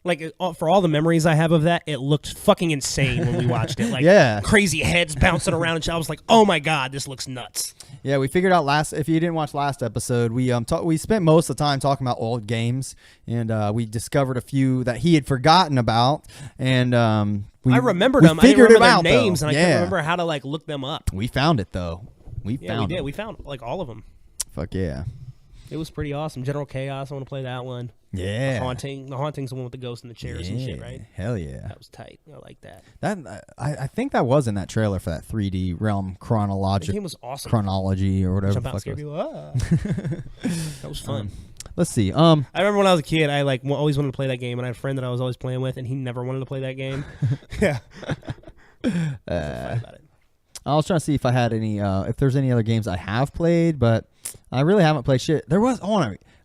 Like, for all the memories I have of that, it looked fucking insane when we watched it. Like, crazy heads bouncing around and shit. I was like, oh my God, this looks nuts. Yeah, we figured out if you didn't watch last episode, we spent most of the time talking about old games, and we discovered a few that he had forgotten about, and I remembered them. I didn't remember their names, and I couldn't remember how to, like, look them up. We found it, though. We did. We found, like, all of them. Fuck yeah. It was pretty awesome. General Chaos, I want to play that one. Yeah. The Haunting's the one with the ghosts and the chairs and shit, right? Hell yeah. That was tight. I like that. I think that was in that trailer for that 3D Realm The game was awesome. Chronology or whatever. Jump out and scare people. That was fun. Let's see. I remember when I was a kid, I like always wanted to play that game, and I had a friend that I was always playing with, and he never wanted to play that game. Yeah. About it. I was trying to see if I had any, if there's any other games I have played, but I really haven't played shit.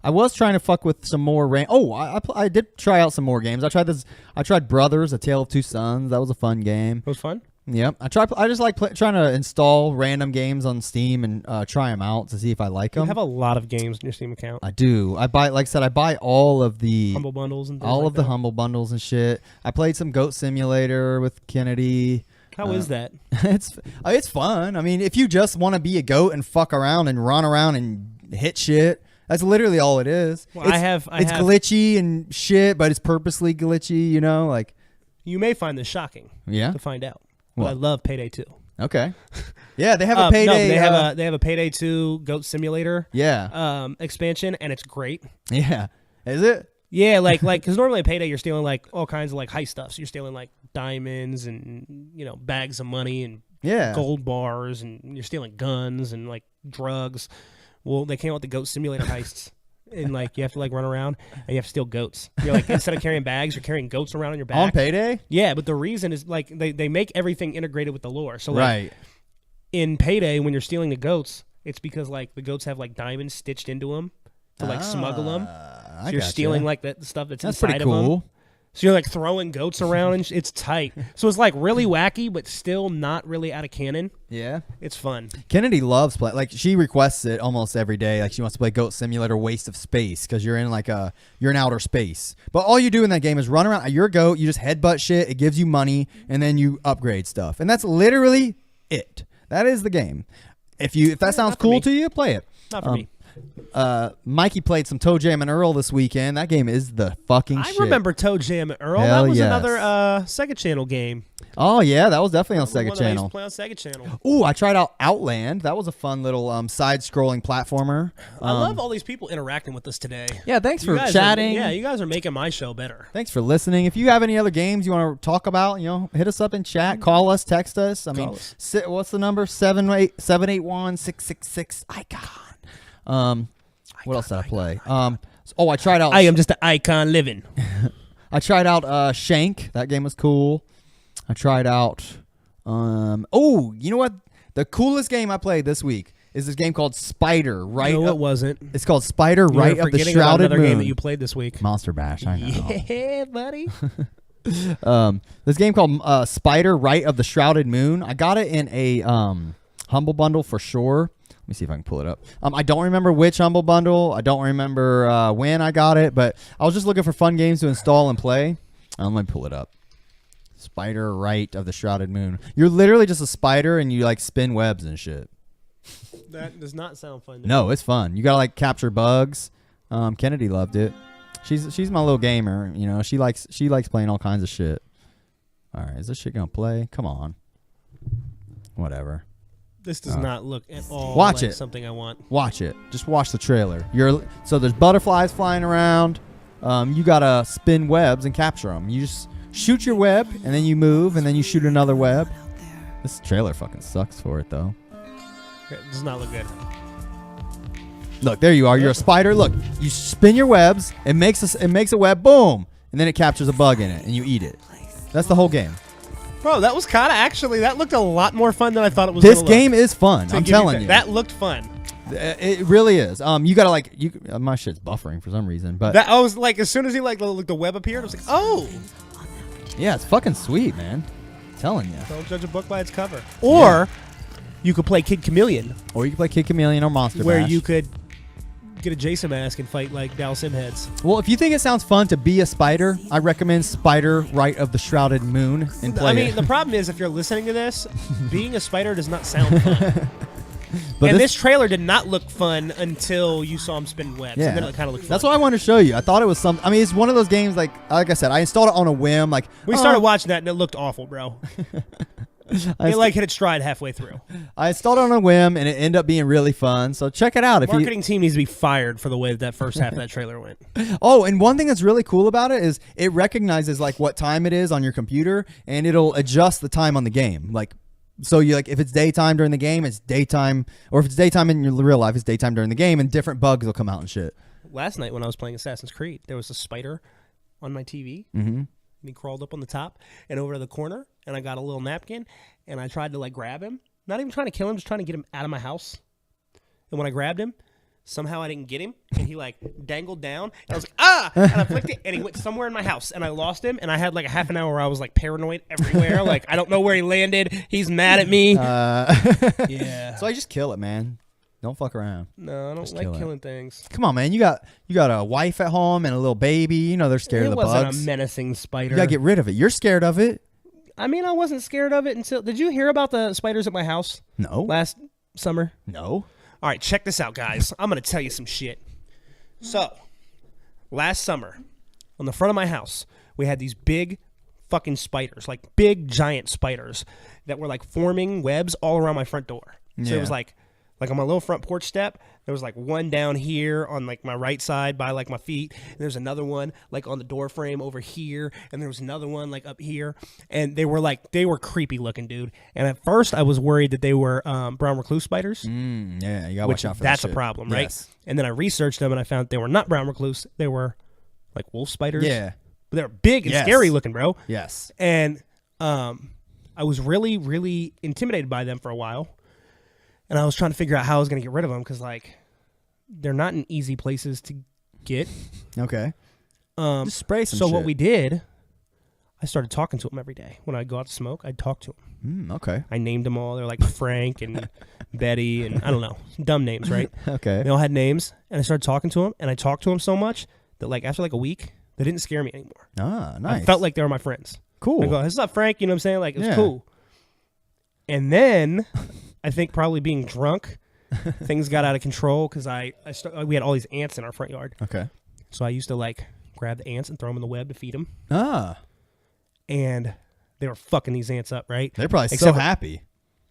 I was trying to fuck with some more. I did try out some more games. I tried Brothers: A Tale of Two Sons. That was a fun game. It was fun. Yep. I just like trying to install random games on Steam and try them out to see if I like them. You have a lot of games in your Steam account. I do. I buy all of the Humble Bundles and things all like of the that. Humble Bundles and shit. I played some Goat Simulator with Kennedy. How is that? It's fun. I mean, if you just want to be a goat and fuck around and run around and hit shit, that's literally all it is. Well, it's glitchy and shit, but it's purposely glitchy, you know, like. You may find this shocking. Yeah. To find out. But What? I love Payday 2. Okay. Yeah, they have a Payday. No, they have a Payday 2 Goat Simulator. Yeah. Expansion, and it's great. Yeah. Is it? Yeah, like because normally at Payday you're stealing like all kinds of like heist stuff. So you're stealing like diamonds and bags of money and gold bars, and you're stealing guns and like drugs. Well, they came out with the Goat Simulator heists, and like you have to like run around and you have to steal goats. You're like instead of carrying bags, you're carrying goats around on your back. On Payday? Yeah, but the reason is like they make everything integrated with the lore. So like, right. In Payday, when you're stealing the goats, it's because like the goats have like diamonds stitched into them to like smuggle them. So you're stealing like the stuff that's inside pretty cool. of them. So you're like throwing goats around and it's tight. So it's like really wacky, but still not really out of canon. Yeah. It's fun. Kennedy loves play. Like she requests it almost every day. Like she wants to play Goat Simulator Waste of Space because you're in outer space. But all you do in that game is run around. You're a goat. You just headbutt shit. It gives you money and then you upgrade stuff. And that's literally it. That is the game. If that sounds cool to you, play it. Not for me. Mikey played some Toe Jam and Earl this weekend. That game is the fucking shit. I remember Toe Jam and Earl. Hell that was yes. another Sega Channel game. Oh yeah, that was definitely on Sega One that I used Channel. to play on Sega Channel. Ooh, I tried out Outland. That was a fun little side-scrolling platformer. I love all these people interacting with us today. Yeah, thanks for You guys chatting. you guys are making my show better. Thanks for listening. If you have any other games you want to talk about, hit us up in chat. Call us, text us. What's the number? 781-666 icon. What else did I play? I tried out. I am just an icon living. I tried out Shank. That game was cool. I tried out. You know what? The coolest game I played this week is this game called Spider. Right? No, it wasn't. It's called Spider. Right of the Shrouded Moon. Game that you played this week. Monster Bash. I know. Yeah, buddy. This game called Spider. Right of the Shrouded Moon. I got it in a Humble Bundle for sure. Let me see if I can pull it up. I don't remember which Humble Bundle. I don't remember when I got it, but I was just looking for fun games to install and play. Let me pull it up. Spider Rite of the Shrouded Moon. You're literally just a spider and you like spin webs and shit. That does not sound fun. No, it's fun. You gotta like capture bugs. Kennedy loved it. She's my little gamer. She likes playing all kinds of shit. All right, is this shit gonna play? Come on. Whatever. This does not look at all Watch like it. something I want. Watch it. Just watch the trailer. So there's butterflies flying around. You gotta spin webs and capture them. You just shoot your web, and then you move, and then you shoot another web. This trailer fucking sucks for it, though. It does not look good. Look, there you are. You're a spider. Look, you spin your webs. It makes a web. Boom, and then it captures a bug in it, and you eat it. That's the whole game. Bro, that was kind of actually, that looked a lot more fun than I thought it was. This game is fun. To I'm give telling you. That looked fun. It really is. You gotta like my shit's buffering for some reason, but That I was like, as soon as he like the web appeared, I was like, oh. yeah, it's fucking sweet, man. I'm telling you. Don't judge a book by its cover. Or you could play Kid Chameleon, Or you can play Kid Chameleon or Monster where Bash. you could get a Jason mask and fight like Dal Sim heads. Well, if you think it sounds fun to be a spider, I recommend Spider Rite of the Shrouded Moon and play I mean, it. the problem is if you're listening to this, being a spider does not sound fun. But and this trailer did not look fun until you saw him spin webs. Yeah. And then it kind of looked fun. That's what I wanted to show you. I thought it was some. I mean, it's one of those games like I said, I installed it on a whim. Like we started watching that and it looked awful, bro. It like hit its stride halfway through. I installed it on a whim and it ended up being really fun. So check it out. If Marketing team needs to be fired for the way that first half of that trailer went. Oh, and one thing that's really cool about it is it recognizes like what time it is on your computer and it'll adjust the time on the game. Like, so you like if it's daytime during the game, it's daytime, or if it's daytime in your real life, it's daytime during the game, and different bugs will come out and shit. Last night when I was playing Assassin's Creed, there was a spider on my TV. Mm-hmm. And he crawled up on the top and over to the corner, and I got a little napkin, and I tried to like grab him. Not even trying to kill him, just trying to get him out of my house. And when I grabbed him, somehow I didn't get him, and he like dangled down. And I was like, ah! And I flicked it, and he went somewhere in my house, and I lost him. And I had like a half an hour where I was like paranoid everywhere. Like, I don't know where he landed. He's mad at me. Yeah. So I just kill it, man. Don't fuck around. No, I don't Just like kill it. killing things. Come on, man. You got a wife at home and a little baby. You know they're scared of the It wasn't bugs. a menacing spider. You gotta get rid of it. You're scared of it. I mean, I wasn't scared of it until... Did you hear about the spiders at my house No. last summer? No. All right, check this out, guys. I'm going to tell you some shit. So, last summer, on the front of my house, we had these big fucking spiders, like big giant spiders that were like forming webs all around my front door. So it was like on my little front porch step, there was like one down here on like my right side by like my feet. And there's another one like on the door frame over here. And there was another one like up here. And they were creepy looking, dude. And at first I was worried that they were brown recluse spiders. Yeah, you gotta watch out for That's that a shit. problem, right? Yes. And then I researched them and I found they were not brown recluse. They were like wolf spiders. Yeah. But they're big and Yes. scary looking, bro. Yes. And I was really, really intimidated by them for a while. And I was trying to figure out how I was going to get rid of them because, like, they're not in easy places to get. Okay. Just spray some So shit. what we did, I started talking to them every day. When I'd go out to smoke, I'd talk to them. Okay. I named them all. They're like Frank and Betty and I don't know. Dumb names, right? Okay. They all had names. And I started talking to them. And I talked to them so much that, like, after like a week, they didn't scare me anymore. Ah, nice. I felt like they were my friends. cool. I go, this is not Frank, you know what I'm saying? Like, it's Yeah. cool. And then I think probably being drunk, things got out of control because we had all these ants in our front yard. Okay. So I used to like grab the ants and throw them in the web to feed them. Ah, And they were fucking these ants up, right? they're probably so Except- happy.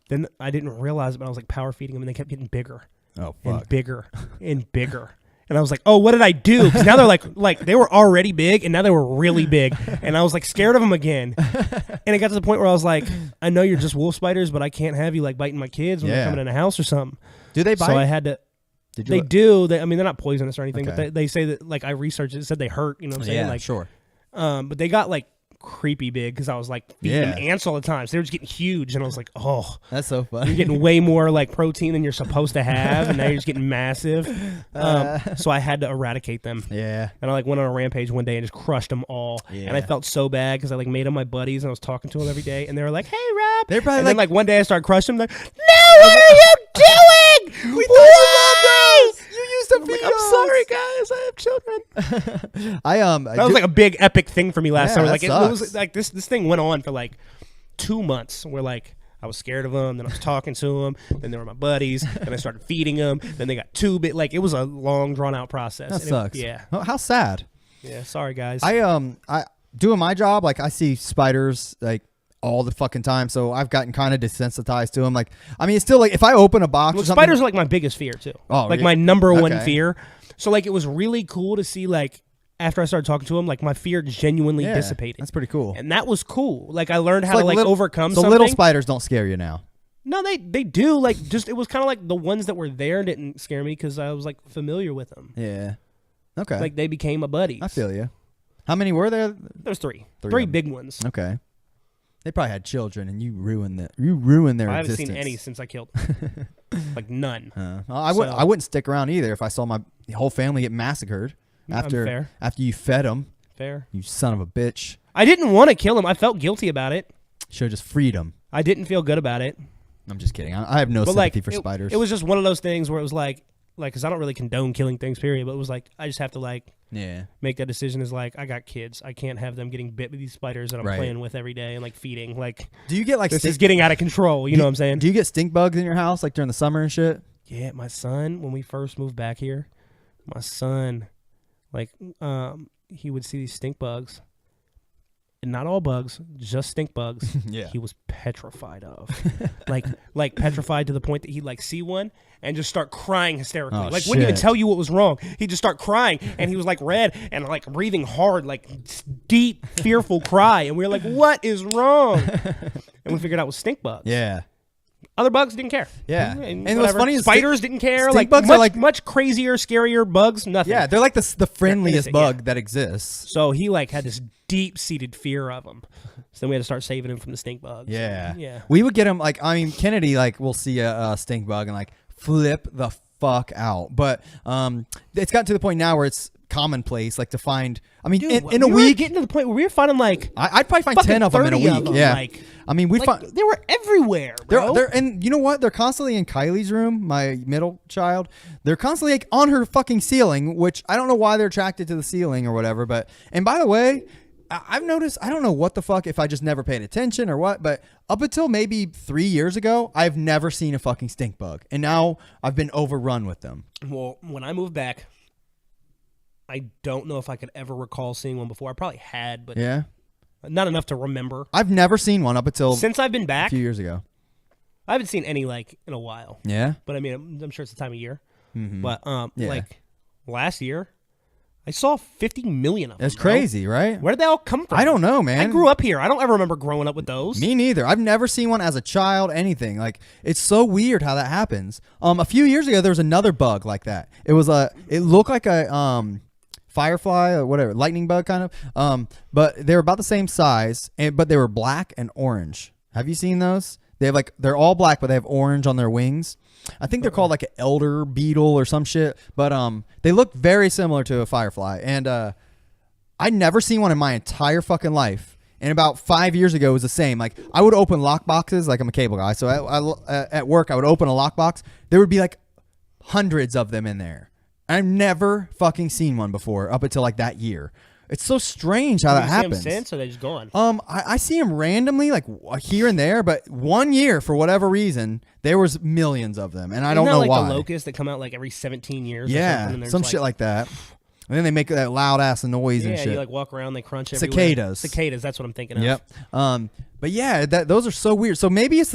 Then I didn't realize it, but I was like power feeding them and they kept getting bigger Oh and fuck. bigger and bigger. And I was like, oh, what did I do? Because now they're like they were already big and now they were really big. And I was like scared of them again. And it got to the point where I was like, I know you're just wolf spiders, but I can't have you like biting my kids when they're Yeah. coming in the house or something. Do they bite? So I had to. Did you They do. I mean, they're not poisonous or anything, Okay. but they say that, like, I researched it. It said they hurt, you know what I'm saying? Yeah, Like, sure. but they got, like, creepy big because I was, like, feeding them Yeah. ants all the time. So they were just getting huge. And I was like, oh, That's so funny. you're getting way more, like, protein than you're supposed to have. And now you're just getting massive. So I had to eradicate them. Yeah. And I, like, went on a rampage one day and just crushed them all. And I Yeah. felt so bad because I, like, made them my buddies and I was talking to them every day. And they were like, hey, Rob. They're probably and then, like- like, one day I started crushing them. Like, no, what are you doing? We Why? You used to I'm feed like, I'm us. sorry, guys. I have children. That was like a big epic thing for me last Yeah, summer. that Like it sucks. was like this thing went on for like 2 months. Where like I was scared of them, then I was talking to them, then they were my buddies, then I started feeding them, then they got too big. Like it was a long, drawn out process. That And sucks. yeah, Oh, how sad. yeah. Sorry, guys. I doing my job. Like I see spiders like all the fucking time. So I've gotten kind of desensitized to them. Like, I mean, it's still like if I open a box, Well, or something, spiders are like my biggest fear too. Oh, like yeah. my number one Okay. fear. So like it was really cool to see like after I started talking to him, like my fear genuinely yeah, dissipated. That's pretty cool. And that was cool. Like I learned how It's to like little- overcome so something. little spiders don't scare you now. No, they do. Like just it was kind of like the ones that were there didn't scare me because I was like familiar with them. Yeah. Okay. Like they became a buddies. I feel you. How many were there? There's three. Three Three of them. big ones. Okay. They probably had children, and you ruined their I haven't existence. seen any since I killed them. Like none. I wouldn't stick around either if I saw my whole family get massacred after fair. you fed them. Fair. You son of a bitch. I didn't want to kill him. I felt guilty about it. Should have just freed them. I didn't feel good about it. I'm just kidding. I have no But sympathy like for spiders. It was just one of those things where it was like, because I don't really condone killing things, period. But it was like I just have to like yeah. make that decision. Is like I got kids. I can't have them getting bit with these spiders that I'm Right. playing with every day and like feeding. Like Do you get like this is getting out of control. You know what I'm saying? Do you get stink bugs in your house like during the summer and shit? Yeah, my son, when we first moved back here, my son, like, he would see these stink bugs. And not all bugs, just stink bugs. Yeah. He was petrified of. like petrified to the point that he'd like see one and just start crying hysterically. Oh, like wouldn't even shit. tell you what was wrong. He'd just start crying and he was like red and like breathing hard, like deep, fearful cry. And we were like, what is wrong? And we figured out it was stink bugs. Yeah. Other bugs didn't care. Yeah. And what's whatever. funny is spiders didn't care. stink Like bugs much, are like much crazier, scarier bugs. Nothing. Yeah, they're like the friendliest innocent, bug that exists. So he like had this deep-seated fear of them. So then we had to start saving him from the stink bugs. Yeah. Yeah. We would get him like Kennedy like will see a stink bug and like flip the fuck out. But it's gotten to the point now where it's commonplace like to find. I mean, Dude, in a we were week, getting to the point where we were finding like I'd probably find fucking 10 of them in a 30 of week. them, Yeah. like- I mean, we'd find. they were everywhere, bro. They're and you know what? They're constantly in Kylie's room, my middle child. They're constantly like on her fucking ceiling, which I don't know why they're attracted to the ceiling or whatever. But and by the way, I've noticed I don't know what the fuck if I just never paid attention or what, but up until maybe 3 years ago, I've never seen a fucking stink bug, and now I've been overrun with them. Well, when I moved back, I don't know if I could ever recall seeing one before. I probably had, but Yeah, not enough to remember. I've never seen one up until Since I've been a back, few years ago. I haven't seen any like in a while. Yeah, But I mean, I'm sure it's the time of year. Mhm. But Yeah. like last year, I saw 50 million of them. it's bro. crazy, right? Where did they all come from? I don't know, man. I grew up here. I don't ever remember growing up with those. Me neither. I've never seen one as a child, anything. Like, it's so weird how that happens. A few years ago, there was another bug like that. It looked like a firefly or whatever, lightning bug kind of. But they were about the same size, but they were black and orange. Have you seen those? They're all black, but they have orange on their wings. I think they're called like an elder beetle or some shit. But they look very similar to a firefly. And I'd never seen one in my entire fucking life. And about 5 years ago, it was the same. Like, I would open lock boxes, like I'm a cable guy. So at work, I would open a lock box. There would be like hundreds of them in there. I've never fucking seen one before up until like that year. It's so strange how that Have you seen happens. them since, or they just gone? I see them randomly, like here and there, but 1 year, for whatever reason, there was millions of them, and I don't know like why. The locusts that come out like every 17 years. or Yeah, something, and they're some just shit like that. And then they make that loud ass noise and Yeah, shit. you like walk around, they crunch everywhere. Cicadas. That's what I'm thinking of. Yep. But yeah, those are so weird. So maybe it's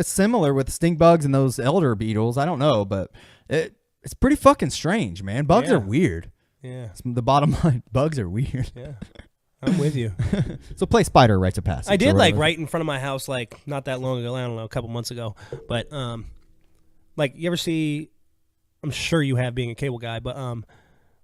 similar with stink bugs and those elder beetles. I don't know, but it's pretty fucking strange, man. Bugs Yeah. are weird. Yeah. It's the bottom line. Bugs are weird. Yeah. I'm with you. So play Spider Rites of Passage. I did or like whatever. right in front of my house, like not that long ago. I don't know, a couple months ago. But like you ever see? I'm sure you have, being a cable guy, but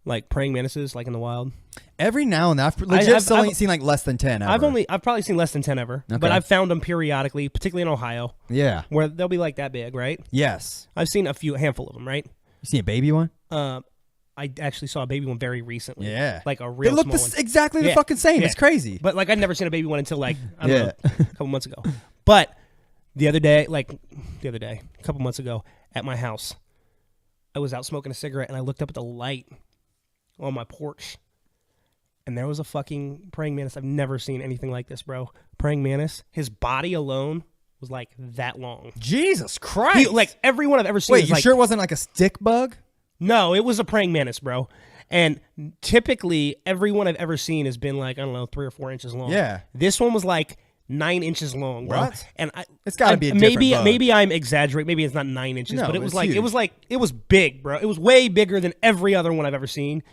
like praying mantises, like in the wild. Every now and then, I've legit I've seen like less than 10 ever. I've probably seen less than 10 ever, Okay. but I've found them periodically, particularly in Ohio, Yeah. where they'll be like that big, right? Yes. I've seen a handful of them, right? You see a baby one? I actually saw a baby one very recently. Yeah. Like a They real look small one. exactly the Yeah. fucking same. Yeah. It's crazy. But like I'd never seen a baby one until like I don't Yeah. know, a couple months ago. But a couple months ago at my house, I was out smoking a cigarette and I looked up at the light on my porch, and there was a fucking praying mantis. I've never seen anything like this, bro. Praying mantis. His body alone was like that long. Jesus Christ. Like everyone I've ever seen. Wait, is you like, sure it wasn't like a stick bug? No, it was a praying mantis, bro. And typically, everyone I've ever seen has been like, I don't know, 3 or 4 inches long. Yeah. This one was like 9 inches long, bro. What? And It's gotta be a different bug. maybe I'm exaggerating. Maybe it's not 9 inches, No, but it it's was huge. it was big, bro. It was way bigger than every other one I've ever seen.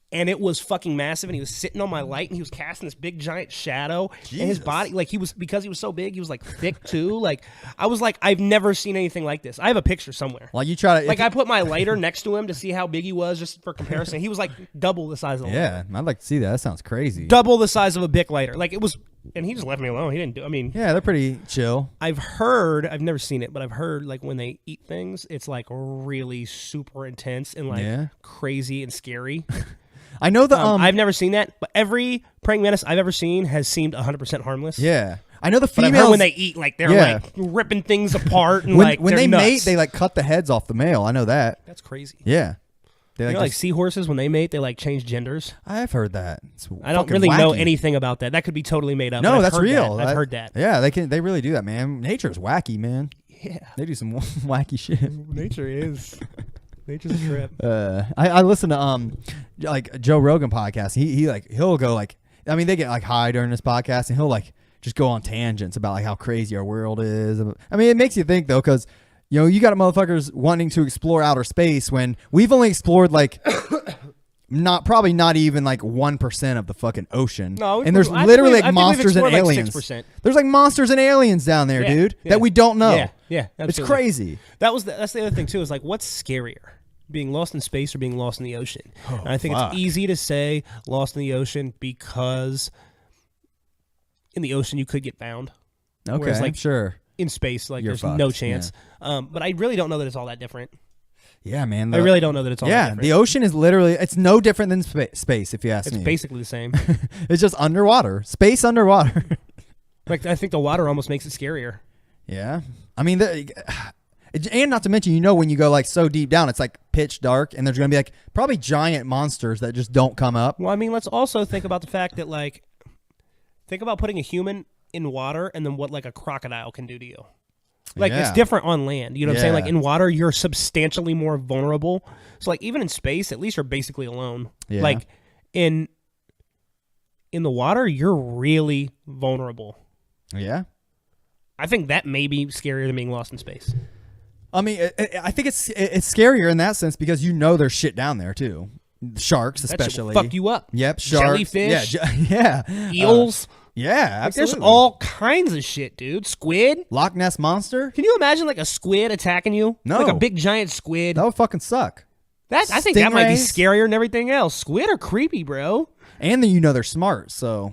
And it was fucking massive, and he was sitting on my light, and he was casting this big giant shadow. And his Jesus. body, like because he was so big, he was like thick too. Like I was like, I've never seen anything like this. I have a picture somewhere. Well, you try to Like I put my lighter next to him to see how big he was, just for comparison. He was like double the size of a lighter. yeah, I'd like to see that. That sounds crazy. Double the size of a Bic lighter. Like it was, and he just left me alone. He didn't do. I mean, Yeah, they're pretty chill. I've never seen it, but I've heard like when they eat things, it's like really super intense and like Yeah. crazy and scary. I know the I've never seen that, but every praying mantis I've ever seen has seemed 100% harmless. yeah, I know the But I've females heard when they eat, like they're Yeah. like ripping things apart and when, like when they're they nuts. mate, they like cut the heads off the male. I know that. That's crazy. Yeah, they You like, know, like just- seahorses when they mate, they like change genders. I've heard that. It's I don't fucking really know wacky. anything about that. That could be totally made up. but No, I've that's heard real. that. I've heard that. Yeah, they really do that, man. Nature's wacky, man. Yeah, They do some wacky shit. nature is. Nature's a trip. I listen to like Joe Rogan podcast. He'll go like, I mean, they get like high during this podcast, and he'll like just go on tangents about like how crazy our world is. I mean, it makes you think though, because you got motherfuckers wanting to explore outer space when we've only explored like probably not even like 1% of the fucking ocean. No, and there's I think literally we've- like I think we've monsters and explored, like, aliens. 6%. There's like monsters and aliens down there, Yeah, dude, yeah. that we don't know. Yeah, It's absolutely. crazy. That's the other thing too. Is like, what's scarier, being lost in space or being lost in the ocean? And I think fuck. it's easy to say lost in the ocean because in the ocean you could get found. Okay, Whereas, like, sure. In space, like You're there's fucked, no chance. But I really don't know that it's all that different. Yeah, man. I really don't know that it's all that Yeah, different. the ocean is literally, it's no different than space, if you ask It's me. basically the same. It's just underwater. Space underwater. Like I think the water almost makes it scarier. Yeah. I mean, and not to mention, when you go like so deep down, it's like pitch dark, and there's going to be like probably giant monsters that just don't come up. Well, I mean, let's also think about the fact that like, think about putting a human in water and then what like a crocodile can do to you. Like Yeah. it's different on land. You know what I'm saying? Yeah. Like in water, you're substantially more vulnerable. So like even in space, at least you're basically alone. Yeah. Like in the water, you're really vulnerable. Yeah. I think that may be scarier than being lost in space. I mean, I think it's scarier in that sense because there's shit down there too. Sharks, That shit especially. will fuck you up. Yep, sharks. Jellyfish. Yeah. Yeah. Eels. Yeah, Like, there's absolutely. all kinds of shit, dude. Squid. Loch Ness Monster? Can you imagine like a squid attacking you? No. Like a big giant squid. That would fucking suck. I think that might be Stingrays? scarier than everything else. Squid are creepy, bro. And then they're smart, so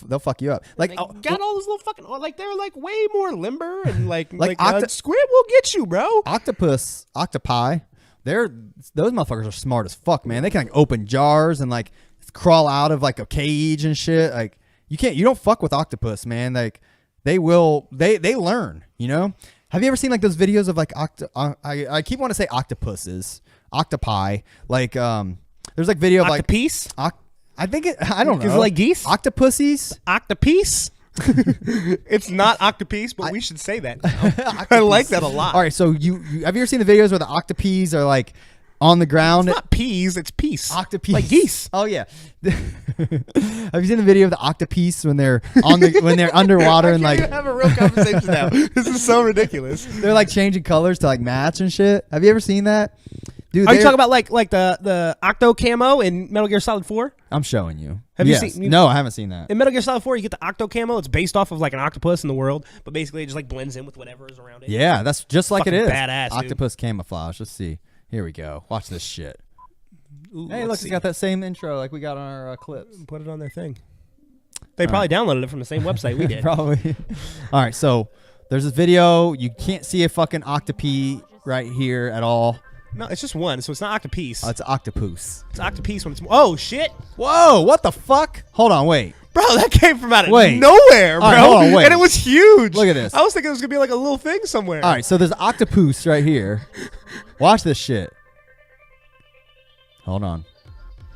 they'll fuck you up. Like They got all those little fucking like they're like way more limber and like Octo- squid will get you, bro. octopi, those motherfuckers are smart as fuck, man. They can like open jars and like crawl out of like a cage and shit. Like you don't fuck with octopus, man. Like they learn, Have you ever seen like those videos of like I keep wanting to say octopi, like there's like video of like Octopeese? I think I don't know. Is it like geese? Octopussies? Octopeese? It's not octopeese, but we should say that. I like that a lot. All right, so you have you ever seen the videos where the octopees are like on the ground? It's not peas, it's peace. Octopees, Like geese. Oh yeah. Have you seen the video of the octopees when they're when they're underwater and like have a real conversation now. This is so ridiculous. they're like changing colors to like match and shit? Have you ever seen that? Dude, Are you talking about like the octo camo in Metal Gear Solid 4? I'm showing you. Have you Yes. seen- No, I haven't seen that. In Metal Gear Solid 4, you get the octo camo. It's based off of like an octopus in the world, but basically it just like blends in with whatever is around it. Yeah, that's just like it Fucking is. badass, dude. Octopus camouflage. Let's see. Here we go. Watch this shit. Ooh, Hey, let's look, see. it's got that same intro like we got on our clips. Put it on their thing. They probably downloaded it from the same website we did. Probably. All right, so there's this video. You can't see a fucking octopi right here at all. No, it's just one, so it's not octopeese. It's an octopus. It's octopeese when it's... Oh, shit. Whoa, what the fuck? Hold on, wait. Bro, that came from out of Wait. nowhere, bro. All right, hold on, wait. And it was huge. Look at this. I was thinking it was going to be like a little thing somewhere. All right, so there's an octopus right here. Watch this shit. Hold on.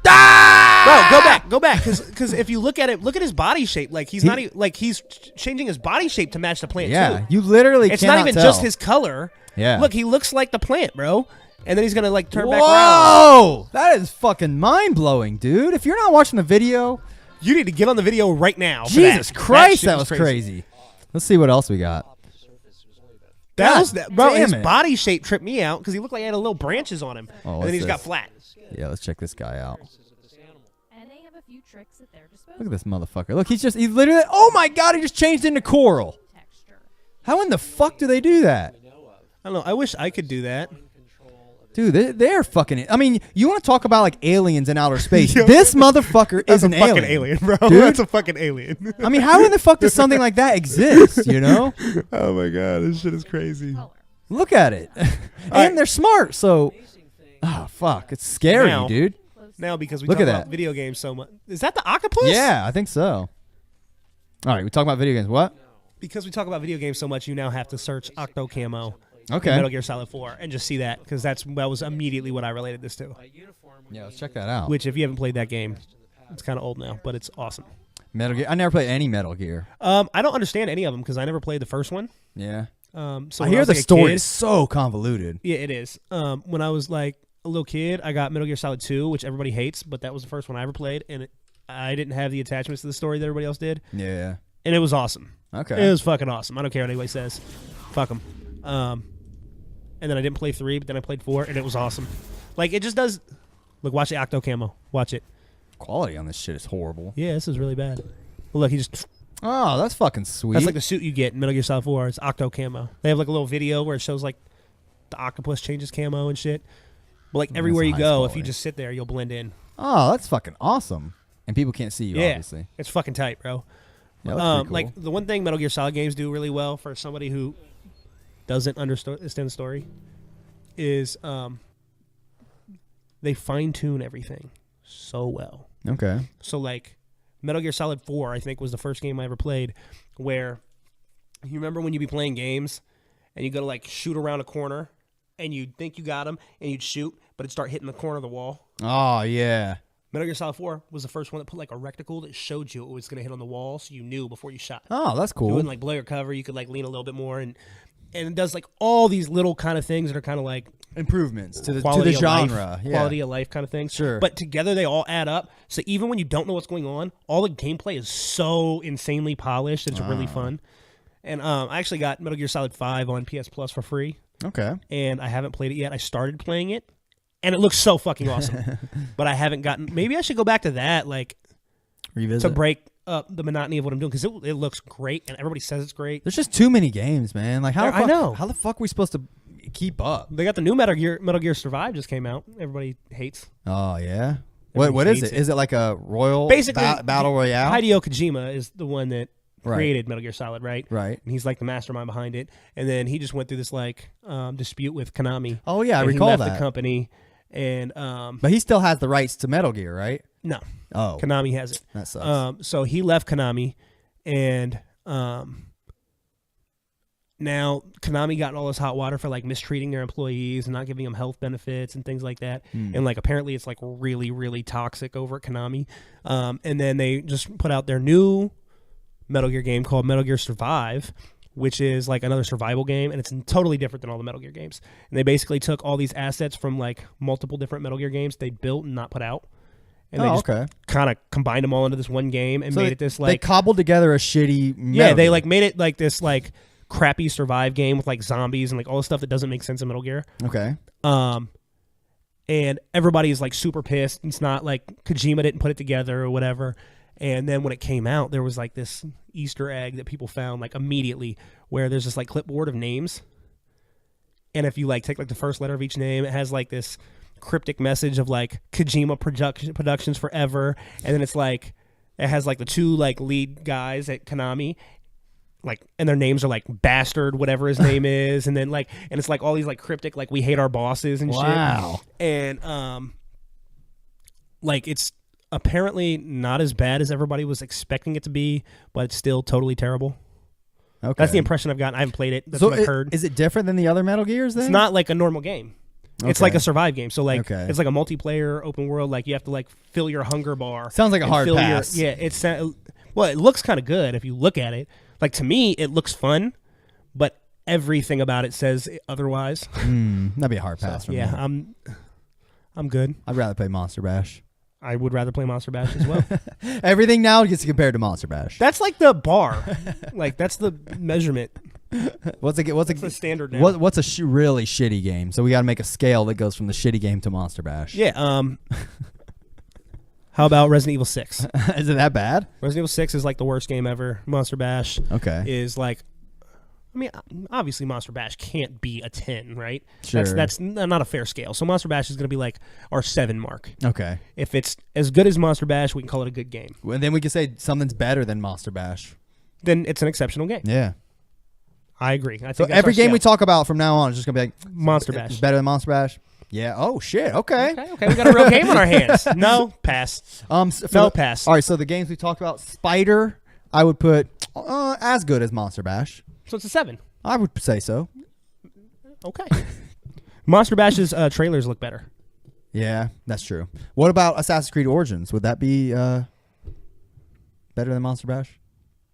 Bro, go back, because if you look at it, look at his body shape. Like he's not even, like he's changing his body shape to match the plant. Yeah, too. you literally It's cannot not even tell. just his color. Yeah. Look, he looks like the plant, bro. And then he's gonna like turn back around. Whoa! That is fucking mind-blowing, dude. If you're not watching the video, You need to get on the video right now. for Jesus that. Christ, shit that was crazy. Let's see what else we got. Bro, his damn it. body shape tripped me out because he looked like he had a little branches on him, Oh, and then he just got this? flat. Yeah, let's check this guy out. And they have a few tricks at their disposal. Look at this motherfucker. Look, he's literally, oh my God, he just changed into coral. Texture. How in the fuck do they do that? I don't know. I wish I could do that. Dude, they're fucking, I mean, you want to talk about like aliens in outer space. This motherfucker is an fucking alien, bro. Dude. That's a fucking alien. I mean, how in the fuck does something like that exist, you know? Oh my god, this shit is crazy. Color. Look at it. And they're smart, so, oh fuck, it's scary, Now- dude. Now, because we Look talk at about that. video games so much, is that the octopus? Yeah, I think so. All right, we talk about video games. What? Because we talk about video games so much, you now have to search Octo Camo. Okay. in Metal Gear Solid 4 and just see that because that was immediately what I related this to. Yeah, let's check that out. Which, if you haven't played that game, it's kind of old now, but it's awesome. Metal Gear. I never played any Metal Gear. I don't understand any of them because I never played the first one. Yeah. So I when hear was, the like, a story kid- is so convoluted. Yeah, it is. When I was like a little kid, I got Metal Gear Solid 2, which everybody hates, but that was the first one I ever played, and I didn't have the attachments to the story that everybody else did, Yeah. and it was awesome. Okay. It was fucking awesome. I don't care what anybody says. Fuck them. And then I didn't play 3, but then I played 4, and it was awesome. Like, it just does... Look, watch the Octo Camo. Watch it. Quality on this shit is horrible. Yeah, this is really bad. Well, look, he just... Oh, that's fucking sweet. That's like the suit you get in Metal Gear Solid 4. It's Octo Camo. They have like a little video where it shows like the octopus changes camo and shit. But like everywhere you nice go, if quality. you just sit there, you'll blend in. Oh, that's fucking awesome. And people can't see you, Yeah, obviously. it's fucking tight, bro. Yeah, that's pretty cool. Like the one thing Metal Gear Solid games do really well for somebody who doesn't understand the story is they fine tune everything so well. Okay. So like Metal Gear Solid 4, I think, was the first game I ever played where you remember when you'd be playing games and you go to like shoot around a corner and you'd think you got him and you'd shoot, but it'd start hitting the corner of the wall. Oh, yeah. Metal Gear Solid 4 was the first one that put like a reticle that showed you it was going to hit on the wall so you knew before you shot. Oh, that's It cool. wouldn't like blow your cover. You could like lean a little bit more and it does like all these little kind of things that are kind of like Improvements to the quality of genre. life, Yeah. quality of life kind of things. Sure. But together they all add up. So even when you don't know what's going on, all the gameplay is so insanely polished. It's really fun. And I actually got Metal Gear Solid 5 on PS Plus for free, Okay. and I haven't played it yet. I started playing it, and it looks so fucking awesome. But I haven't gotten. Maybe I should go back to that, like Revisit. to break up the monotony of what I'm doing because it looks great, and everybody says it's great. There's just too many games, man. Like, how the I fuck, know. How the fuck are we supposed to keep up? They got the new Metal Gear Survive just came out. Everybody hates. Oh, yeah? Everybody What is hates it? it. Is it like a royal Basically, battle royale? Hideo Kojima is the one that Right. created Metal Gear Solid, right? Right. And he's like the mastermind behind it. And then he just went through this like dispute with Konami. Oh, yeah, I and recall he left that. the company, and But he still has the rights to Metal Gear, right? no, Oh, Konami has it. that sucks. So he left Konami, and now Konami got all this hot water for like mistreating their employees and not giving them health benefits and things like that. And like apparently it's like really, really toxic over at Konami. And then they just put out their new Metal Gear game called Metal Gear Survive, which is like another survival game, and it's totally different than all the Metal Gear games. And they basically took all these assets from like multiple different Metal Gear games they built and not put out. And they just okay. kind of combined them all into this one game and So made it this they like cobbled together a shitty yeah, Metal they Gear. like made it like this like crappy survive game with like zombies and like all the stuff that doesn't make sense in Metal Gear. Okay. And everybody is like super pissed. It's not like Kojima didn't put it together or whatever. And then when it came out, there was like this Easter egg that people found like immediately where there's this like clipboard of names. And if you like take like the first letter of each name, it has like this cryptic message of like Kojima Productions Forever. And then it's like, it has like the two like lead guys at Konami, like, and their names are like Bastard, whatever his name is. And then like, and it's like all these like cryptic, like we hate our bosses and Wow. shit. And like it's apparently not as bad as everybody was expecting it to be, but it's still totally terrible. Okay. That's the impression I've gotten. I haven't played it. That's So what I've heard. is it different than the other Metal Gears then? It's not like a normal game. It's Okay. like a survive game. So like Okay. it's like a multiplayer open world. Like you have to like fill your hunger bar. Sounds like a and hard fill pass. yeah, it's well, it looks kind of good if you look at it. Like to me, it looks fun, but everything about it says otherwise. That'd be a hard pass for Yeah, me. I'm good. I'd rather play Monster Bash. I would rather play Monster Bash as well. Everything now gets compared to Monster Bash. That's like the bar. Like, that's the measurement. What's the standard now. What's a really shitty game? So we got to make a scale that goes from the shitty game to Monster Bash. Yeah. How about Resident Evil 6? Is it that bad? Resident Evil 6 is like the worst game ever. Monster Bash is like, I mean, obviously Monster Bash can't be a 10, right? Sure. That's not a fair scale. So Monster Bash is going to be like our 7 mark. Okay. If it's as good as Monster Bash, we can call it a good game. And then we can say something's better than Monster Bash. Then it's an exceptional game. Yeah. I agree. I think So that's every our game scale. we talk about from now on is just going to be like Monster Bash. It's better than Monster Bash? Yeah. Oh, shit. Okay. Okay, we got a real game on our hands. No, pass. Pass. All right, so the games we talked about, Spider, I would put as good as Monster Bash. So it's a 7. I would say so. Okay. Monster Bash's trailers look better. Yeah, that's true. What about Assassin's Creed Origins? Would that be better than Monster Bash?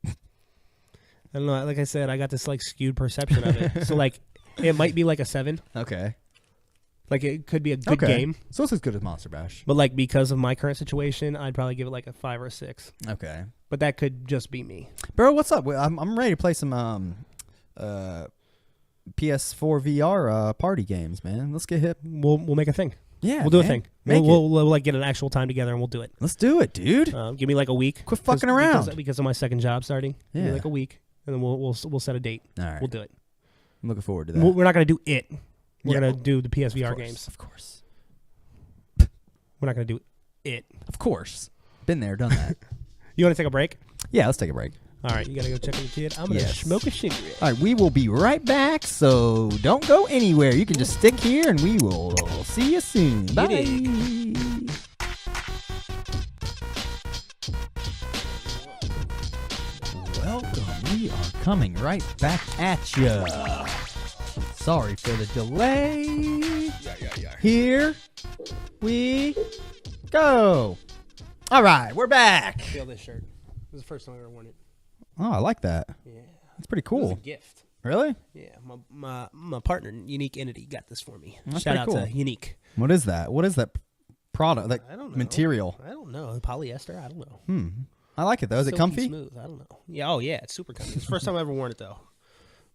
I don't know. Like I said, I got this like skewed perception of it. So like, it might be like a 7. Okay. Like it could be a good game. So it's as good as Monster Bash. But like because of my current situation, I'd probably give it like a 5 or a 6. Okay. But that could just be me. Bro, what's up? I'm ready to play some PS4 VR party games, man. Let's get hip. We'll make a thing. Yeah, we'll do a man. thing. Make We'll like get an actual time together and we'll do it. Let's do it, dude. Give me like a week. Quit fucking around. Because of my second job starting. Give me Yeah. like a week, and then we'll set a date. All right. We'll do it. I'm looking forward to that. We're not gonna do it. We're Yeah. gonna do the PSVR Of course, games. Of course. We're not gonna do it. Of course. Been there, done that. You want to take a break? Yeah, let's take a break. All right, you gotta go check on the kid. I'm gonna Yes. smoke a cigarette. All right, we will be right back, so don't go anywhere. You can just stick here, and we will see you soon. Get Bye. Welcome. We are coming right back at you. Sorry for the delay. Here we go. All right, we're back. Feel this shirt. This is the first time I ever worn it. Oh, I like that. Yeah, That's pretty it was cool. a gift. Really? Yeah, my partner, Unique Entity, got this for me. That's Shout pretty out cool. to Unique. What is that? What is that product? Like I don't know. material? I don't know. Polyester? I don't know. I like it though. Is it Silky comfy? Smooth. I don't know. Yeah. Oh yeah, it's super comfy. It's the first time I ever worn it though.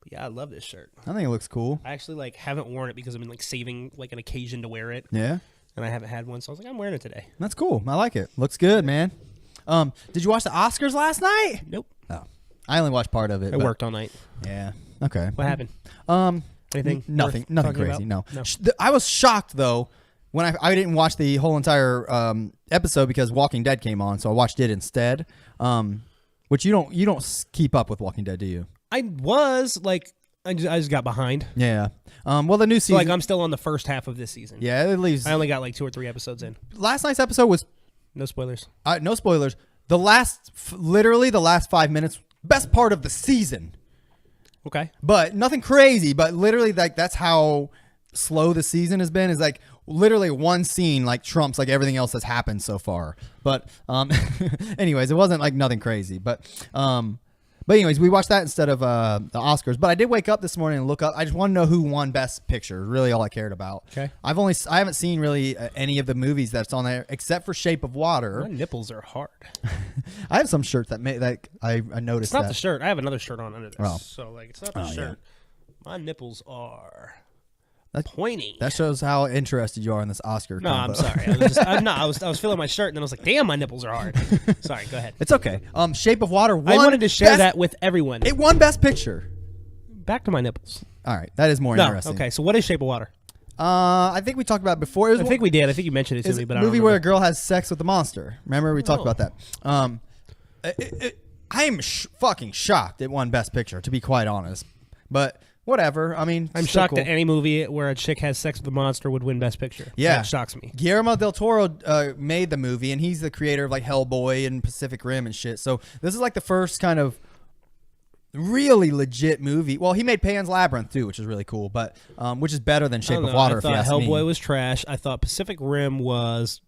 But yeah, I love this shirt. I think it looks cool. I actually like haven't worn it because I've been like saving like an occasion to wear it, Yeah, and I haven't had one, so I was like, I'm wearing it today. that's cool. I like it. Looks good, man. Did you watch the Oscars last night? Nope. Oh, I only watched part of it. I but- worked all night. Yeah. Okay. What happened? Nothing. Anything? Nothing worth talking crazy. about? No. No. I was shocked though when I didn't watch the whole entire episode because Walking Dead came on, so I watched it instead. Which you don't keep up with Walking Dead, do you? I was like, I just got behind. Yeah. Well, the new So season. like, I'm still on the first half of this season. yeah, it leaves. I only got like 2 or 3 episodes in. Last night's episode was No spoilers. no spoilers. Literally the last 5 minutes, best part of the season. Okay. But nothing crazy. But literally, like that's how slow the season has been. Is like literally one scene like trumps like everything else that's happened so far. But anyways, it wasn't like nothing crazy. But anyways, we watched that instead of the Oscars. But I did wake up this morning and look up. I just want to know who won Best Picture. Really, all I cared about. Okay. I haven't seen really any of the movies that's on there except for Shape of Water. My nipples are hard. I have some shirts that I noticed It's not that. the shirt. I have another shirt on under this. Oh. So like, it's not the Oh, shirt. My nipples are That's- pointy. That shows how interested you are in this Oscar. No, I'm combo. sorry. I was feeling my shirt and then I was like, damn, my nipples are hard. Sorry, go ahead. It's okay. Shape of Water won. I wanted to share Best- that with everyone. It won Best Picture. Back to my nipples. All right, that is more No, interesting. okay. So what is Shape of Water? I think we talked about it before. It was I think we did. I think you mentioned it to it's me, but a I don't movie where a remember. girl has sex with a monster. Remember we talked Oh. about that. I am fucking shocked it won Best Picture, to be quite honest. But whatever. I mean, I'm still shocked cool. that any movie where a chick has sex with a monster would win Best Picture. Yeah. That shocks me. Guillermo del Toro made the movie, and he's the creator of like Hellboy and Pacific Rim and shit. So this is like the first kind of really legit movie. Well, he made Pan's Labyrinth too, which is really cool, but which is better than I Shape don't of know. Water. I If you thought ask Hellboy me. was trash. I thought Pacific Rim was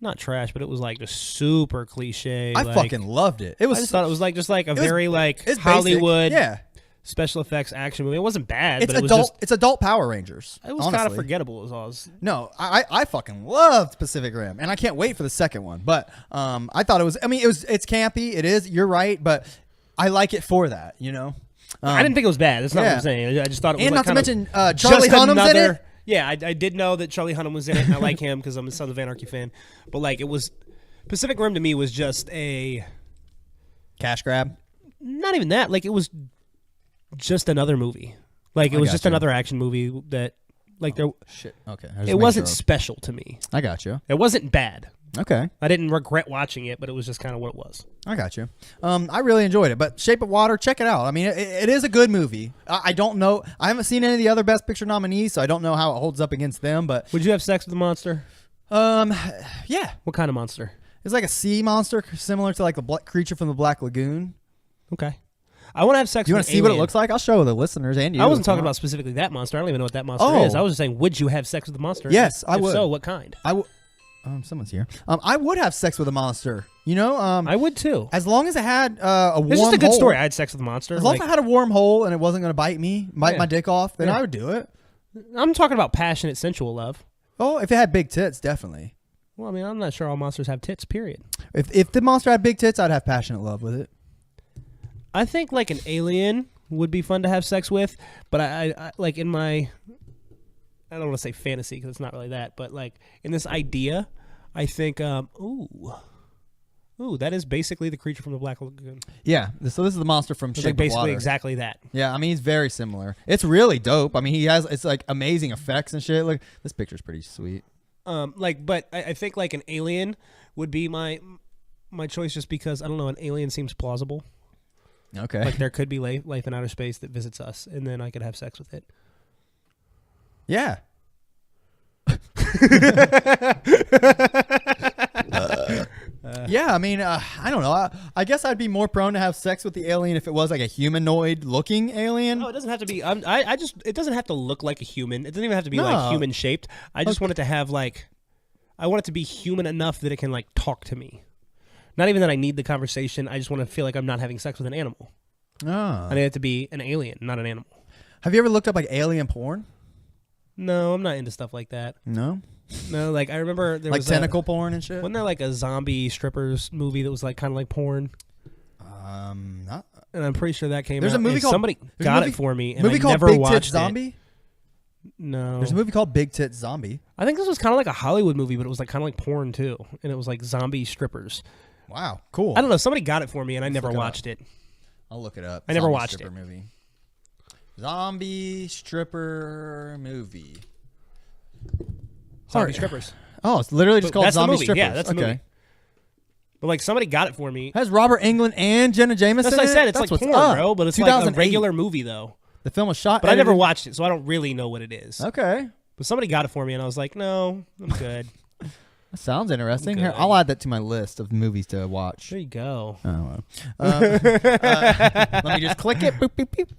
not trash, but it was like just super cliche. I like, fucking loved it. It I was. just thought it was like just like a was- very like it's basic. Hollywood Yeah. special effects action movie. It wasn't bad, It's but it adult. was just, It's adult Power Rangers. it was kind of honestly. forgettable. As all. No, I fucking loved Pacific Rim, and I can't wait for the second one. But I thought it was. I mean, it's campy. It is. You're right, but I like it for that. You know. I didn't think it was bad. That's not what yeah. I'm saying. I just thought it was And like not to mention just Charlie Hunnam's in it. Yeah, I did know that Charlie Hunnam was in it, and I like him because I'm a Sons of Anarchy fan. But like, it was Pacific Rim to me was just a Cash grab. not even that. Like, it was just another movie. Like, it was just gotcha. another action movie that like there. Shit. Okay. It wasn't special to me. I got you. It wasn't bad. Okay. I didn't regret watching it, but it was just kind of what it was. I got you. I really enjoyed it. But Shape of Water, check it out. I mean, it is a good movie. I don't know. I haven't seen any of the other Best Picture nominees, so I don't know how it holds up against them. But Would you have sex with a monster? yeah, What kind of monster? it's like a sea monster, similar to like the creature from the Black Lagoon. Okay. I want to have sex You with want an to see what it alien. looks like? I'll show the listeners and you. I wasn't if you talking want. about specifically that monster. I don't even know what that monster Oh. is. I was just saying, would you have sex with the monster? Yes, I If would. so, what kind? I would. Someone's here. I would have sex with a monster. You know, I would too. as long as it had a warm. It's just a good hole. story. I had sex with a monster. As long Like, as I had a warm hole and it wasn't going to bite Yeah. my dick off, then Yeah. I would do it. I'm talking about passionate, sensual love. Oh, if it had big tits, definitely. Well, I mean, I'm not sure all monsters have tits, period. If the monster had big tits, I'd have passionate love with it. I think like an alien would be fun to have sex with, but I like in my, I don't want to say fantasy because it's not really that, but like in this idea, I think, ooh, that is basically the creature from the Black Lagoon. Yeah. So this is the monster from It's Shape like of basically Water. exactly that. Yeah, I mean he's very similar. It's really dope. I mean it's like amazing effects and shit. Like this picture's pretty sweet. But I think like an alien would be my choice just because I don't know, an alien seems plausible. Okay. Like there could be life in outer space that visits us, and then I could have sex with it. Yeah. Yeah, I mean, I don't know. I guess I'd be more prone to have sex with the alien if it was like a humanoid-looking alien. No, it doesn't have to be. I just it doesn't have to look like a human. It doesn't even have to be No. like human shaped. I just want it to have like, I want it to be human enough that it can like talk to me. Not even that I need the conversation. I just want to feel like I'm not having sex with an animal. Oh. I need it to be an alien, not an animal. Have you ever looked up like alien porn? No, I'm not into stuff like that. No. No, like I remember there Like was tentacle porn and shit. Wasn't there like a zombie strippers movie that was like kind of like porn? Not. And I'm pretty sure that came There's out. a movie and called somebody there's a got movie- it for me, and movie I called never Big watched Tit it. Zombie. No, There's a movie called Big Tit Zombie. I think this was kind of like a Hollywood movie, but it was like kind of like porn too, and it was like zombie strippers. Wow, cool. I don't know. Somebody got it for me, and I never look it up. watched it. I'll look it up. I never Zombie watched stripper it. Movie. Zombie stripper movie. Zombie strippers. Oh, it's literally just But called that's the Zombie movie. Strippers. Yeah, that's the okay. movie. But like somebody got it for me. Has Robert Englund and Jenna Jameson. That's what I in said. it? It's That's like what's porn, up. bro. But it's like a 2008. regular movie though. The film was shot. But I never edited- watched it, so I don't really know what it is. Okay, But somebody got it for me, and I was like, no, I'm good. that sounds interesting. I'm Here, good. I'll add that to my list of movies to watch. There you go. Oh, well. Let me just click it. Boop, boop, boop.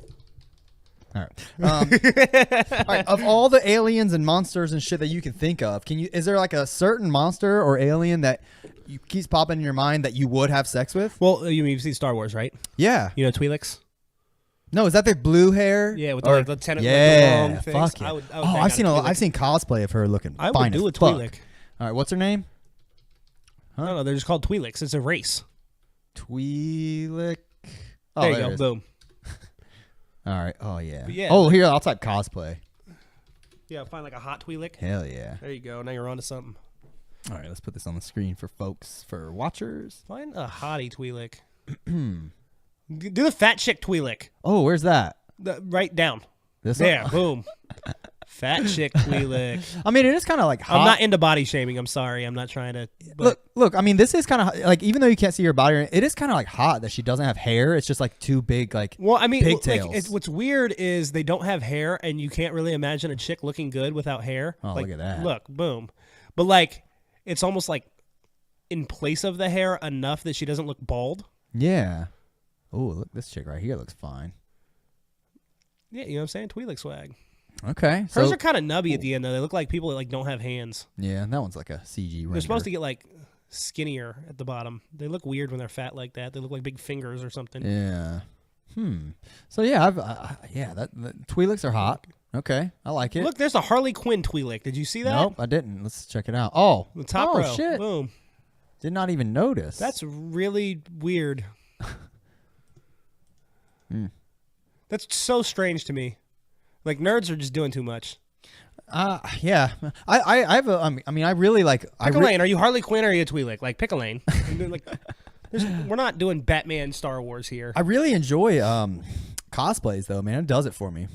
All right. All right. Of all the aliens and monsters and shit that you can think of, is there like a certain monster or alien that keeps popping in your mind that you would have sex with? Well, you've seen Star Wars, right? Yeah. You know Twi'leks? No, is that the blue hair? Yeah, with Or- like the ten. Yeah. Like the long things. Fuck yeah. I would Oh, bang I've out seen a a Twi'lek. I've seen cosplay of her looking I fine would do a as fuck. Twi'lek. All right. What's her name? I don't know. They're just called Twi'leks. It's a race. Twi'lek. Oh, There you it go. is. Boom. All right. Oh yeah. But yeah, Oh, like- here I'll type cosplay. Yeah, find like a hot Twi'lek. Hell yeah. There you go. Now you're onto something. All right, let's put this on the screen for folks, for watchers. Find a hottie Twi'lek. Do the fat chick Twi'lek. Oh, where's that? Right down. This There. one? Boom. Fat chick Twi'lek. I mean, it is kind of like hot. I'm not into body shaming. I'm sorry. I'm not trying to. Look. I mean, this is kind of like, even though you can't see her body, it is kind of like hot that she doesn't have hair. It's just like two big like. Well, I mean, pigtails. what's weird is they don't have hair, and you can't really imagine a chick looking good without hair. Oh, like, look at that. Look, boom. But like, it's almost like in place of the hair enough that she doesn't look bald. Yeah. Oh, look, this chick right here looks fine. Yeah, you know what I'm saying? Twi'lek swag. Okay. Hers So, are kind of nubby at the end, though. They look like people that like don't have hands. yeah, that one's like a CG render. They're supposed to get like skinnier at the bottom. They look weird when they're fat like that. They look like big fingers or something. Yeah. So yeah, the Twi'leks are hot. Okay, I like it. Look, there's a Harley Quinn Twi'lek. Did you see that? Nope, I didn't. Let's check it out. Oh, The top row. Shit. Boom. Did not even notice. That's really weird. That's so strange to me. Like, nerds are just doing too much. Yeah. I have a. I mean, I really like. Pick a lane. Are you Harley Quinn or are you a Twi'lek? Like, pick a lane. Like, we're not doing Batman Star Wars here. I really enjoy cosplays though, man. It does it for me.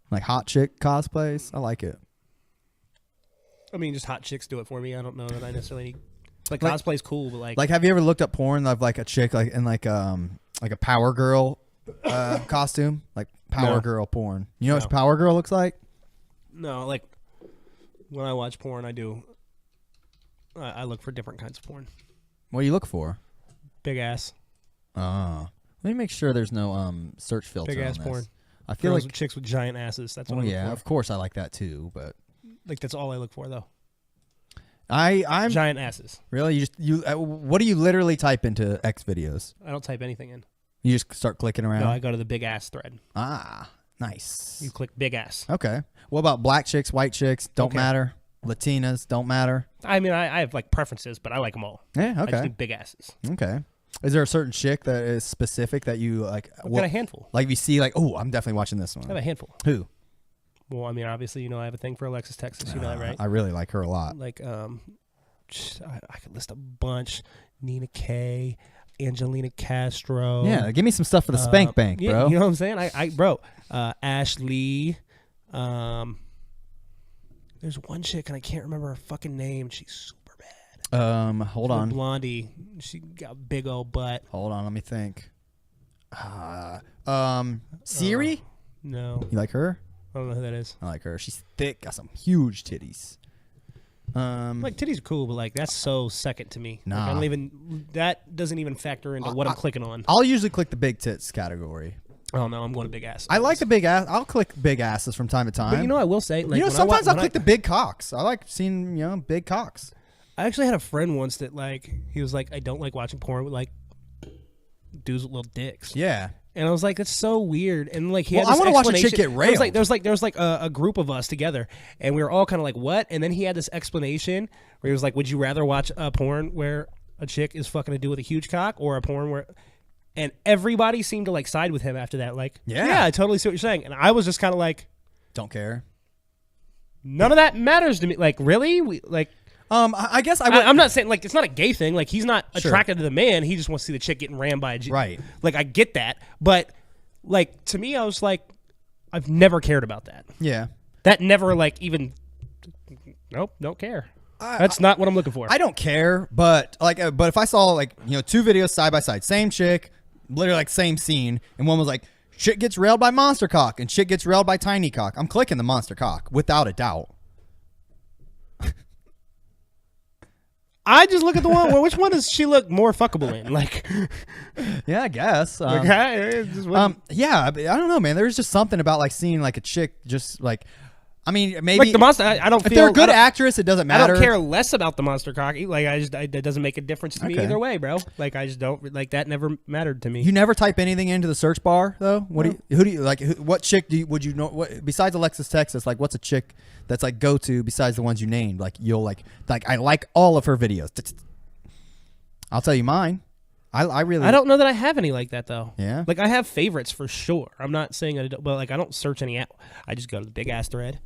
Like hot chick cosplays, I like it. I mean, just hot chicks do it for me. I don't know that I necessarily need. Like cosplay's cool, but like have you ever looked up porn of like a chick like in like a Power Girl costume, like Power Girl porn? You know what Power Girl looks like? No, like when I watch porn, I do. I look for different kinds of porn. What do you look for? Big ass. Oh, let me make sure there's no search filter. Big ass on this. porn. I feel Girls like with chicks with giant asses. That's what I look for. of course I like that too, but like that's all I look for though. I'm giant asses. Really? What do you literally type into X videos? I don't type anything in. You just start clicking around? No, I go to the big ass thread. Ah, nice. You click big ass. Okay. What about black chicks, white chicks? Don't matter. Latinas don't matter. I mean, I have like preferences, but I like them all. Yeah, okay. I just do big asses. Okay. Is there a certain chick that is specific that you like? I've got a handful. Like you see, like, oh, I'm definitely watching this one. I have a handful. Who? Well, I mean, obviously, you know, I have a thing for Alexis Texas. You know that, right? I really like her a lot. Like, I could list a bunch. Nina Kay, Angelina Castro. Yeah, give me some stuff for the spank bank, bro. Yeah, you know what I'm saying? Bro, Ashley. There's one chick, and I can't remember her fucking name. She's super bad. Hold on. Blondie. She got a big old butt. Hold on, let me think. Siri? No. You like her? I don't know who that is. I like her. She's thick, got some huge titties. Like titties are cool, but like that's so second to me. Nah. Like, I don't even. That doesn't even factor into what I'm clicking on. I'll usually click the big tits category. Oh no, I'm going to big ass. I like the big ass. I'll click big asses from time to time. But you know, I will say, like, sometimes I'll click the big cocks. I like seeing big cocks. I actually had a friend once that like he was like, I don't like watching porn with like dudes with little dicks. Yeah. And I was like, that's so weird. And like, he Well, had this I want to watch a chick get explanation. railed. There was like a group of us together, and we were all kind of like, what? And then he had this explanation where he was like, would you rather watch a porn where a chick is fucking a dude with a huge cock, or a porn where? And everybody seemed to like side with him after that. Like, yeah, I totally see what you're saying. And I was just kind of like, don't care. None of that matters to me. Like, really? I guess I'm not saying like it's not a gay thing. Like he's not attracted to the man. He just wants to see the chick getting rammed by a G. Right. Like I get that, but like to me, I was like, I've never cared about that. Yeah. That never like even. Nope, don't care. That's not what I'm looking for. I don't care, but but if I saw like two videos side by side, same chick, literally like same scene, and one was like shit gets railed by monster cock and shit gets railed by tiny cock, I'm clicking the monster cock without a doubt. I just look at the one. Well, which one does she look more fuckable in? Like, yeah, I guess. Yeah, I don't know, man. There's just something about like seeing like a chick just like. I mean, maybe like the monster. I don't. If they're a good actress, it doesn't matter. I don't care less about the monster cock. Like that doesn't make a difference to me either way, bro. Like I just don't like that. Never mattered to me. You never type anything into the search bar though. Who do you like? What chick would you know? What besides Alexis Texas? Like, what's a chick that's like go to besides the ones you named? Like you'll like I like all of her videos. I'll tell you mine. I don't know that I have any like that though. Yeah. Like I have favorites for sure. I'm not saying I don't, but like I don't search any out. I just go to the big ass thread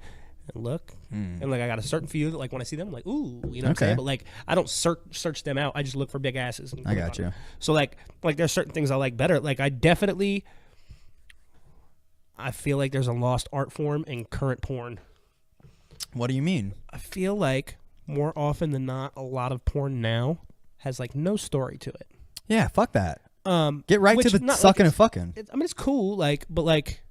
and look, and like I got a certain few that like when I see them, I'm like ooh, you know what I'm saying? But like I don't search them out. I just look for big asses. And I got you. So like there's certain things I like better. Like I feel like there's a lost art form in current porn. What do you mean? I feel like more often than not, a lot of porn now has like no story to it. Yeah, fuck that. Get right to the sucking and fucking. I mean, it's cool, like, but like,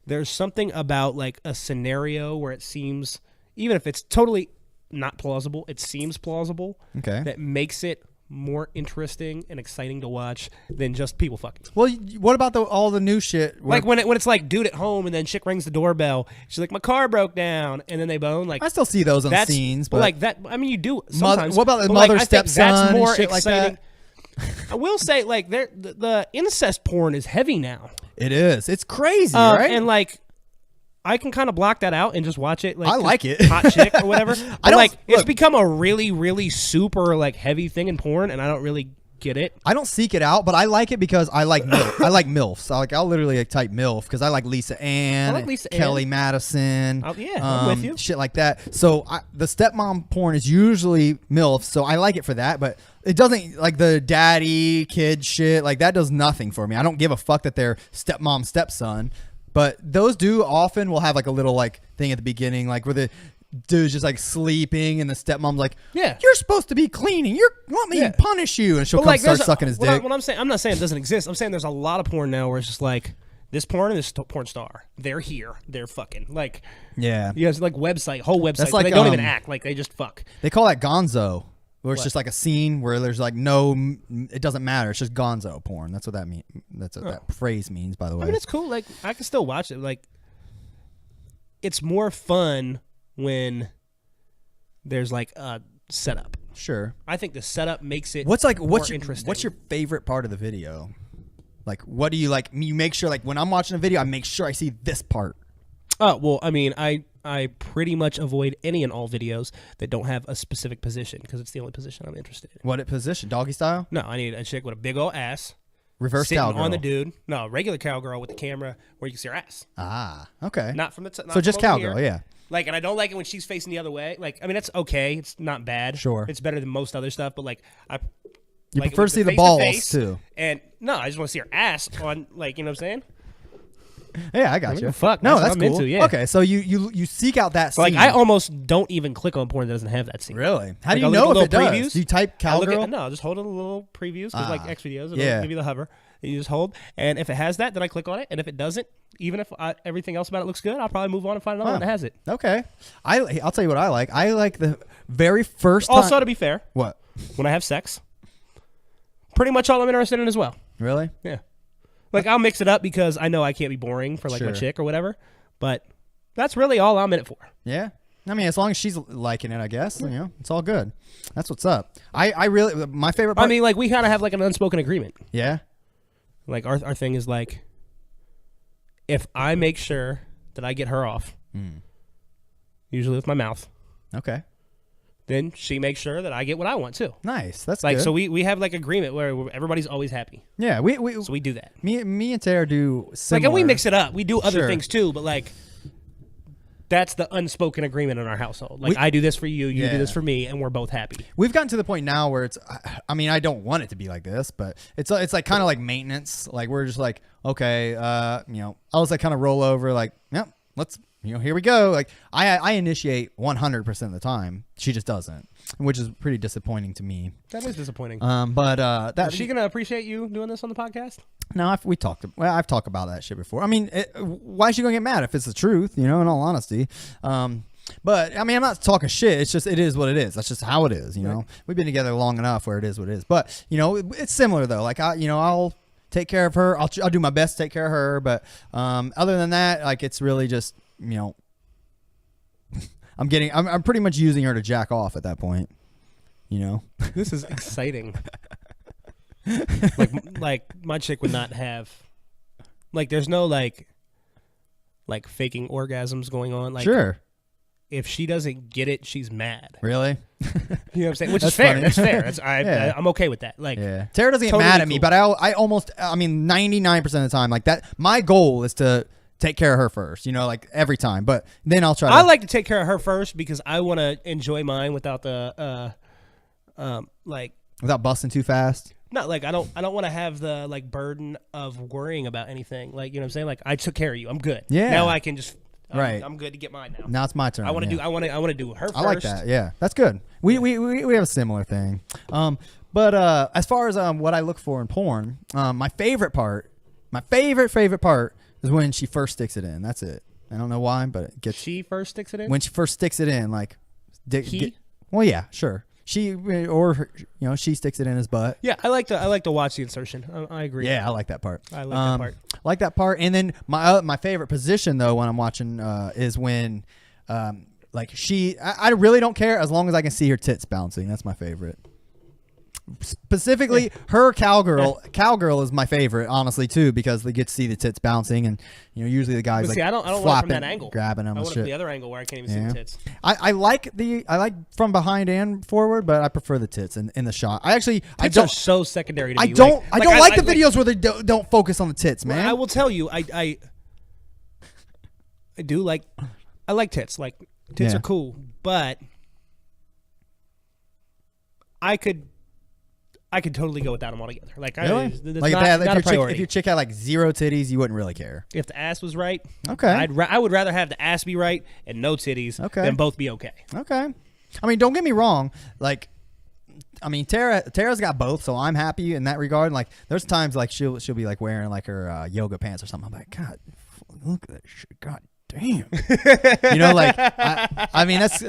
there's something about like a scenario where it seems, even if it's totally not plausible, it seems plausible. Okay. That makes it more interesting and exciting to watch than just people fucking. Well, what about all the new shit? Like when it's like dude at home and then chick rings the doorbell. She's like, my car broke down, and then they bone. Like I still see those on scenes, but like that. I mean, you do sometimes. What about the but mother like, stepson? That's more and shit exciting. like that? I will say, like, the incest porn is heavy now. It is. It's crazy, right? And like, I can kind of block that out and just watch it. Like, I like it. Hot chick or whatever. But don't- like, it's look. become a really, really super like heavy thing in porn, and I don't really get it. I don't seek it out, but I like it because I like MILF. I like MILFs. I'll literally type MILF because I like Lisa Ann, I like Lisa Kelly Ann. Madison. I'm with you. Shit like that. So the stepmom porn is usually MILF, so I like it for that, but it doesn't, like the daddy kid shit, like that does nothing for me. I don't give a fuck that they're stepmom, stepson, but those do often will have like a little like thing at the beginning, like where the dude's just like sleeping and the stepmom's like, Yeah. you're supposed to be cleaning. You want me to punish you, and she'll come start sucking his dick. What I'm saying, I'm not saying it doesn't exist. I'm saying there's a lot of porn now where it's just like this porn and this porn star. They're here. They're fucking like. Yeah. You guys like whole websites. That's Like, like, they don't even act like they just fuck. They call that gonzo, where it's just like a scene where there's like it doesn't matter. It's just gonzo porn. That's what that means. That's what that phrase means, by the way. I mean, it's cool. Like, I can still watch it. Like, it's more fun when there's like a setup. Sure. I think the setup makes it What's more your interesting. What's your favorite part of the video? Like, what do you like? You make sure, like, when I'm watching a video, I make sure I see this part. Oh, well, I mean, I pretty much avoid any and all videos that don't have a specific position because it's the only position I'm interested in. What position? Doggy style? No, I need a chick with a big old ass. Reverse sitting cowgirl. on the dude. No, regular cowgirl with the camera where you can see her ass. Ah, okay. Not from the not So just from over cowgirl, here. yeah. Like, and I don't like it when she's facing the other way. Like, I mean, that's okay. It's not bad. Sure. It's better than most other stuff. But like, You like, prefer to see the face balls, face, too. And no, I just want to see her ass on, like, you know what I'm saying? Yeah, I got What you. the fuck? No, That's that's what I'm cool. into, yeah. Okay, so you seek out that So, like, scene. I almost don't even click on porn that doesn't have that scene. Really? How Like, do you I'll know look if at it little does? previews. Do you type I look cowgirl? at, no, just hold it a little previews because like X videos, it'll yeah. give you the hover. And you just hold, and if it has that, then I click on it. And if it doesn't, even if everything else about it looks good, I'll probably move on and find another one that has it. Okay. I'll tell you what I like. I like the very first time. Also, to be fair, What? when I have sex, pretty much all I'm interested in as well. Really? Yeah. Like, I'll mix it up because I know I can't be boring for like my Sure. chick or whatever. But that's really all I'm in it for. Yeah. I mean, as long as she's liking it, I guess, you know, it's all good. That's what's up. I really, my favorite part. I mean, like, we kind of have like an unspoken agreement. Yeah. Like, our thing is like, if I make sure that I get her off, usually with my mouth, Okay. then she makes sure that I get what I want too. Nice. That's Like, good. so we have like agreement where everybody's always happy. Yeah. So we do that. Me and Tara do similar. Like, and we mix it up. We do other Sure. things too, but like, that's the unspoken agreement in our household. Like, I do this for you, you do this for me, and we're both happy. We've gotten to the point now where it's. I mean, I don't want it to be like this, but it's like kind of like maintenance. Like, we're just like, okay, you know, I'll just like kind of roll over, like, yep, let's, you know, here we go. Like, I initiate 100% of the time. She just doesn't, which is pretty disappointing to me. That is disappointing. But that Is she gonna appreciate you doing this on the podcast? No, I've talked about that shit before. I mean, why is she gonna get mad if it's the truth? You know, in all honesty. But I mean, I'm not talking shit. It's just, it is what it is. That's just how it is. You know, we've been together long enough where it is what it is. But you know, it's similar though. Like, I'll take care of her. I'll do my best to take care of her. But other than that, like, it's really just, you know, I'm pretty much using her to jack off at that point. You know, This is exciting. like my chick would not have, like, there's no like faking orgasms going on. Like, sure. if she doesn't get it, she's mad. Really? You know what I'm saying? Which That's is fair. funny. That's fair. Yeah. I'm okay with that. Like, Yeah. Tara doesn't get Totally mad at me, cool. but I mean, 99% of the time, like that, my goal is to take care of her first, you know, like every time. But then I'll try to. I like to take care of her first because I want to enjoy mine without the like. Without busting too fast. Not like I don't want to have the like burden of worrying about anything. Like, you know what I'm saying? Like, I took care of you. I'm good. Yeah. Now I can just Right. I'm good to get mine now. Now it's my turn. I want to yeah. do I want to do her first. I like that. Yeah, that's good. We have a similar thing. But as far as what I look for in porn, my favorite part is when she first sticks it in. That's it. I don't know why, but it gets She first sticks it in. when she first sticks it in, like He? well, yeah, sure. She or her, you know, she sticks it in his butt. Yeah, I like to watch the insertion. I agree. Yeah, I like that part. I like that part. Like that part. And then my favorite position though when I'm watching is when like I really don't care as long as I can see her tits bouncing. That's my favorite. Specifically, her cowgirl. Cowgirl is my favorite, honestly, too, because they get to see the tits bouncing, and usually the guys See, I don't want it flopping, from that angle. grabbing them I and want it from shit. the other angle where I can't even see the tits. I like from behind and forward, but I prefer the tits in the shot. Tits I don't are so secondary to me. I don't like the videos where they don't focus on the tits, man. I will tell you, I do like. I like tits. Like tits are cool, but I could totally go without them altogether. Like, really? If your chick had like zero titties, you wouldn't really care. If the ass was right, okay. I would rather have the ass be right and no titties than both be okay. Okay. I mean, don't get me wrong. Like, I mean, Tara's got both, so I'm happy in that regard. Like, there's times like she'll be like wearing like her yoga pants or something. I'm like, God, look at that shit. God damn. Like I mean that's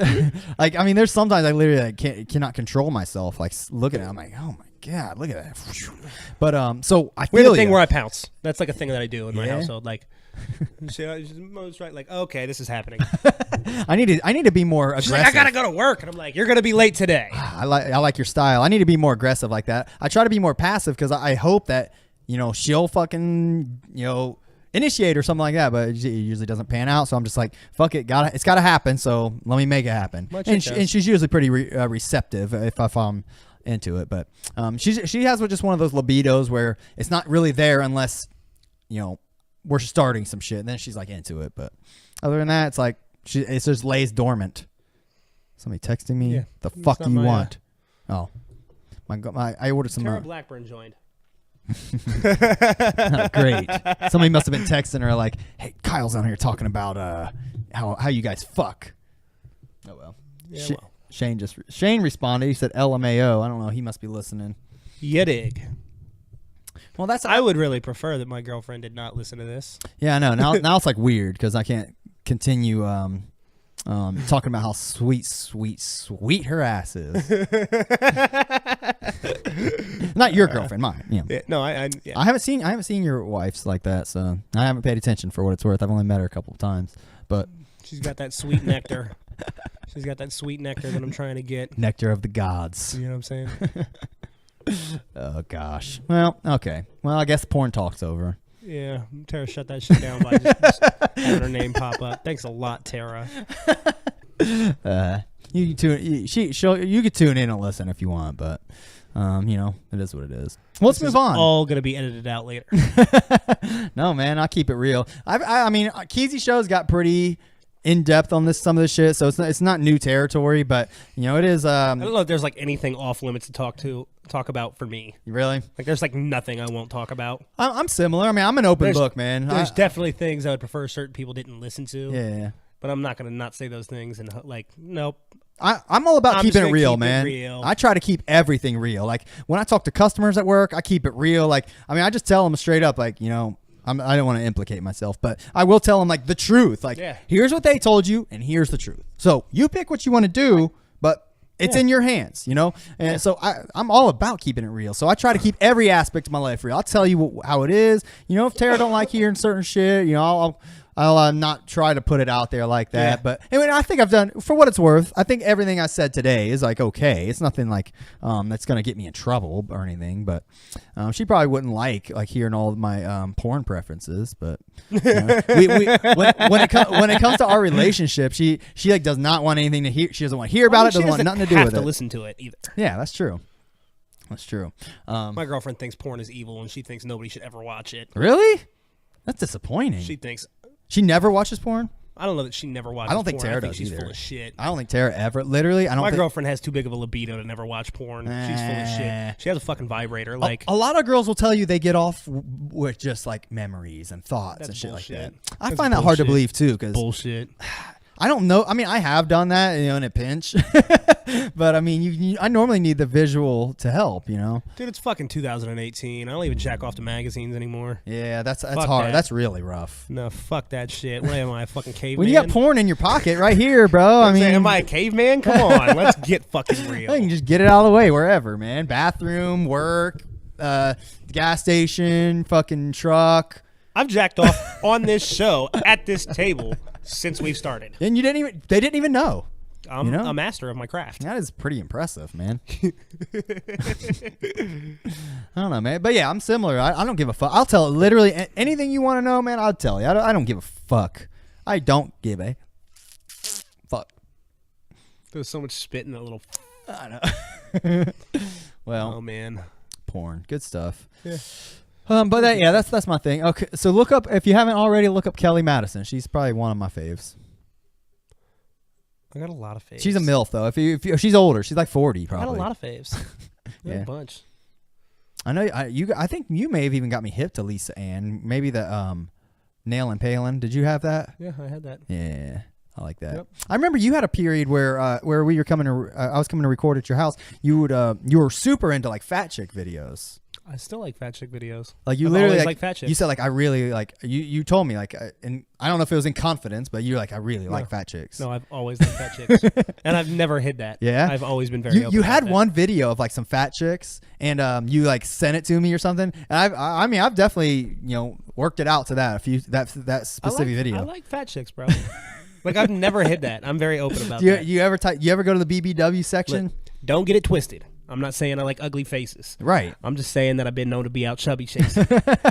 like I mean there's sometimes I literally like, cannot control myself. Like looking at it, I'm like, oh my God, look at that. But so I feel we're the thing where I pounce. That's like a thing that I do in my household. Like, most right. Like, okay, this is happening. I need to be more aggressive. She's like, I gotta go to work, and I'm like, you're gonna be late today. I like your style. I need to be more aggressive like that. I try to be more passive because I hope that she'll fucking initiate or something like that, but it usually doesn't pan out. So I'm just like, fuck it, it's gotta happen. So let me make it happen. And she's usually pretty receptive if I'm into it. But she has just one of those libidos where it's not really there unless we're starting some shit, and then she's like into it. But other than that, it's like it just lays dormant. Somebody texting me. Yeah, the fuck do you want? Oh, I ordered some. Tara Blackburn joined. Great. Somebody must have been texting her like, "Hey, Kyle's on here talking about how you guys fuck." Oh well. Yeah, Shane responded. He said LMAO. I don't know. He must be listening. You dig. Well, I would really prefer that my girlfriend did not listen to this. Yeah, I know. Now it's like weird because I can't continue talking about how sweet her ass is. Not your girlfriend, mine. Yeah, no, I haven't seen your wife's like that, so I haven't paid attention for what it's worth. I've only met her a couple of times, but she's got that sweet nectar. She's got that sweet nectar that I'm trying to get. Nectar of the gods. You know what I'm saying? Oh gosh. Well, okay. Well, I guess porn talk's over. Yeah, Tara shut that shit down by just having her name pop up. Thanks a lot, Tara. You could tune in and listen if you want, but it is what it is. Well, let's move on. All gonna be edited out later. No, man, I'll keep it real. I mean, Keezy Show's got pretty in depth on some of this shit, so it's not new territory, but it is. I don't know if there's like anything off limits to talk about for me. Really? Like, there's like nothing I won't talk about. I'm similar. I mean, I'm an open book, man. There's definitely things I would prefer certain people didn't listen to. Yeah. But I'm not gonna not say those things and like, nope. I'm all about keeping it real, man. Real. I try to keep everything real. Like when I talk to customers at work, I keep it real. Like, I mean, I just tell them straight up, like, I don't want to implicate myself, but I will tell them like the truth. Like, here's what they told you, and here's the truth. So you pick what you want to do, but it's in your hands, And so I'm all about keeping it real. So I try to keep every aspect of my life real. I'll tell you how it is. If Tara don't like hearing certain shit, I'll not try to put it out there like that. Yeah. But anyway, I think I've done, for what it's worth, I think everything I said today is like okay. It's nothing like that's going to get me in trouble or anything. But she probably wouldn't like hearing all of my porn preferences. But when it comes to our relationship, she like does not want anything to hear. She doesn't want to hear about it. Doesn't want nothing to do with it. Have to listen to it either. Yeah, that's true. That's true. My girlfriend thinks porn is evil, and she thinks nobody should ever watch it. Really? That's disappointing. She thinks. She never watches porn? I don't know that she never watches porn. I don't think Tara does she's either. Full of shit. I don't think Tara ever. Literally, I don't. My girlfriend has too big of a libido to never watch porn. She's full of shit. She has a fucking vibrator. Like a lot of girls will tell you they get off with just like memories and thoughts and shit bullshit. Like that. I find that hard to believe too. Cause bullshit. I don't know. I mean, I have done that, in a pinch. But I mean, I normally need the visual to help, Dude, it's fucking 2018. I don't even jack off to magazines anymore. Yeah, that's hard. That's really rough. No, fuck that shit. What am I, a fucking caveman? When you got porn in your pocket right here, bro. I mean, am I a caveman? Come on, let's get fucking real. You can just get it out of the way wherever, man. Bathroom, work, gas station, fucking truck. I've jacked off on this show at this table since we've started. And they didn't even know. I'm a master of my craft. That is pretty impressive, man. I don't know, man. But yeah, I'm similar. I don't give a fuck. I'll tell literally anything you want to know, man. I'll tell you. I don't give a fuck. I don't give a fuck. There's so much spit in that little. I know. Well, oh man, porn, good stuff. Yeah. But that's my thing. Okay, so look up if you haven't already. Look up Kelly Madison. She's probably one of my faves. I got a lot of faves. She's a MILF though. If she's older, she's like 40 probably. I got a lot of faves. Yeah, a bunch. I know. I think you may have even got me hip to Lisa Ann. Maybe the Nail and Palin. Did you have that? Yeah, I had that. Yeah, I like that. Yep. I remember you had a period where we were coming to. I was coming to record at your house. You were super into like fat chick videos. I still like fat chick videos. Like you I've literally always like liked fat chicks. You said like I really like you told me like and I don't know if it was in confidence, but you're like I really like fat chicks. No, I've always liked fat chicks, and I've never hid that. Yeah, I've always been very. You had about one video of like some fat chicks, and you like sent it to me or something. And I mean I've definitely worked it out to that that specific video. I like fat chicks, bro. Like I've never hid that. I'm very open about that. that. You ever go to the BBW section? Look, don't get it twisted. I'm not saying I like ugly faces. Right. I'm just saying that I've been known to be out chubby chasing.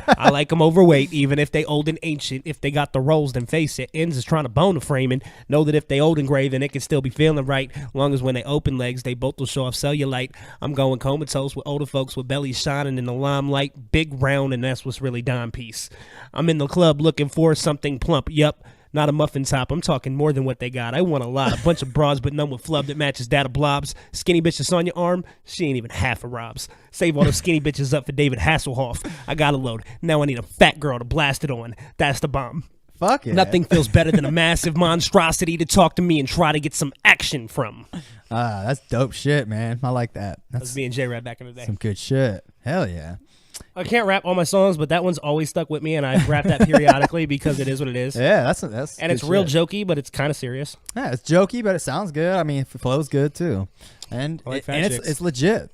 I like them overweight, even if they old and ancient. If they got the rolls, then face it. Ends is trying to bone a framing. Know that if they old and gray, then it can still be feeling right. Long as when they open legs, they both will show off cellulite. I'm going comatose with older folks with bellies shining in the limelight. Big round, and that's what's really dime piece. I'm in the club looking for something plump. Yup. Not a muffin top. I'm talking more than what they got. I want a lot. A bunch of broads, but none with flub that matches data blobs. Skinny bitches on your arm. She ain't even half a Rob's. Save all those skinny bitches up for David Hasselhoff. I got a load. Now I need a fat girl to blast it on. That's the bomb. Fuck yeah. Nothing feels better than a massive monstrosity to talk to me and try to get some action from. That's dope shit, man. I like that. That was me and J-Rap back in the day. Some good shit. Hell yeah. I can't rap all my songs, but that one's always stuck with me, and I rap that periodically because it is what it is. Yeah, that's and it's real jokey, but it's kind of serious. Yeah, it's jokey, but it sounds good. I mean, it flows good too, and it's legit,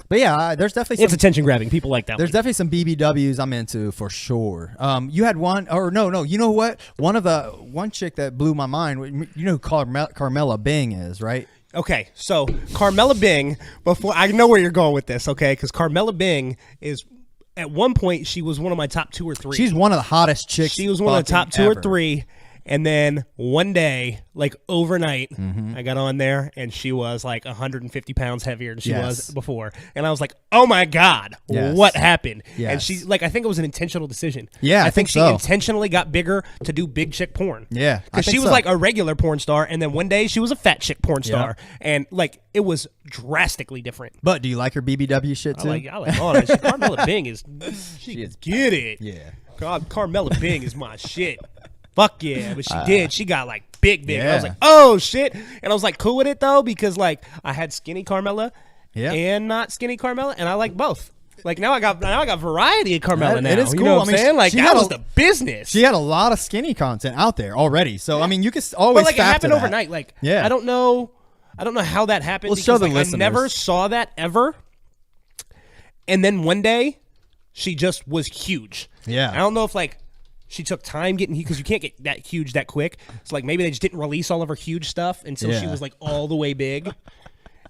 But yeah, there's definitely it's attention grabbing. People like that. There's definitely some BBWs I'm into for sure. You had one, or no, you know what? One chick that blew my mind. You know who Carmela Bing is, right? Okay, so Carmela Bing, before I know where you're going with this, okay, because Carmela Bing is, at one point, she was one of my top 2 or 3. She's one of the hottest chicks. She was one of the top 2 ever. or 3, and then one day, like overnight, I got on there, and she was like 150 pounds heavier than she was before, and I was like, oh my God, what happened? Yes. And she, like, I think it was an intentional decision. Yeah, I think she so. intentionally got bigger to do big chick porn. Yeah, because she was like a regular porn star, and then one day she was a fat chick porn star, and like it was drastically different. But do you like her BBW shit too? I like all that shit. Carmela Bing is she is get it. Yeah, God, Carmela Bing is my shit. Fuck yeah, but she did. She got like big. Yeah. I was like, oh shit, and I was like cool with it though because like I had skinny Carmela and not skinny Carmela, and I like both. Like now I got variety of Carmela now. It is cool. You know what I'm saying? Like that was the business. She had a lot of skinny content out there already. So I mean, you could always. But like it happened overnight. Like I don't know how that happened. Let's show the listeners. I never saw that ever. And then one day, she just was huge. Yeah. I don't know if like she took time getting because you can't get that huge that quick. So like maybe they just didn't release all of her huge stuff until she was like all the way big.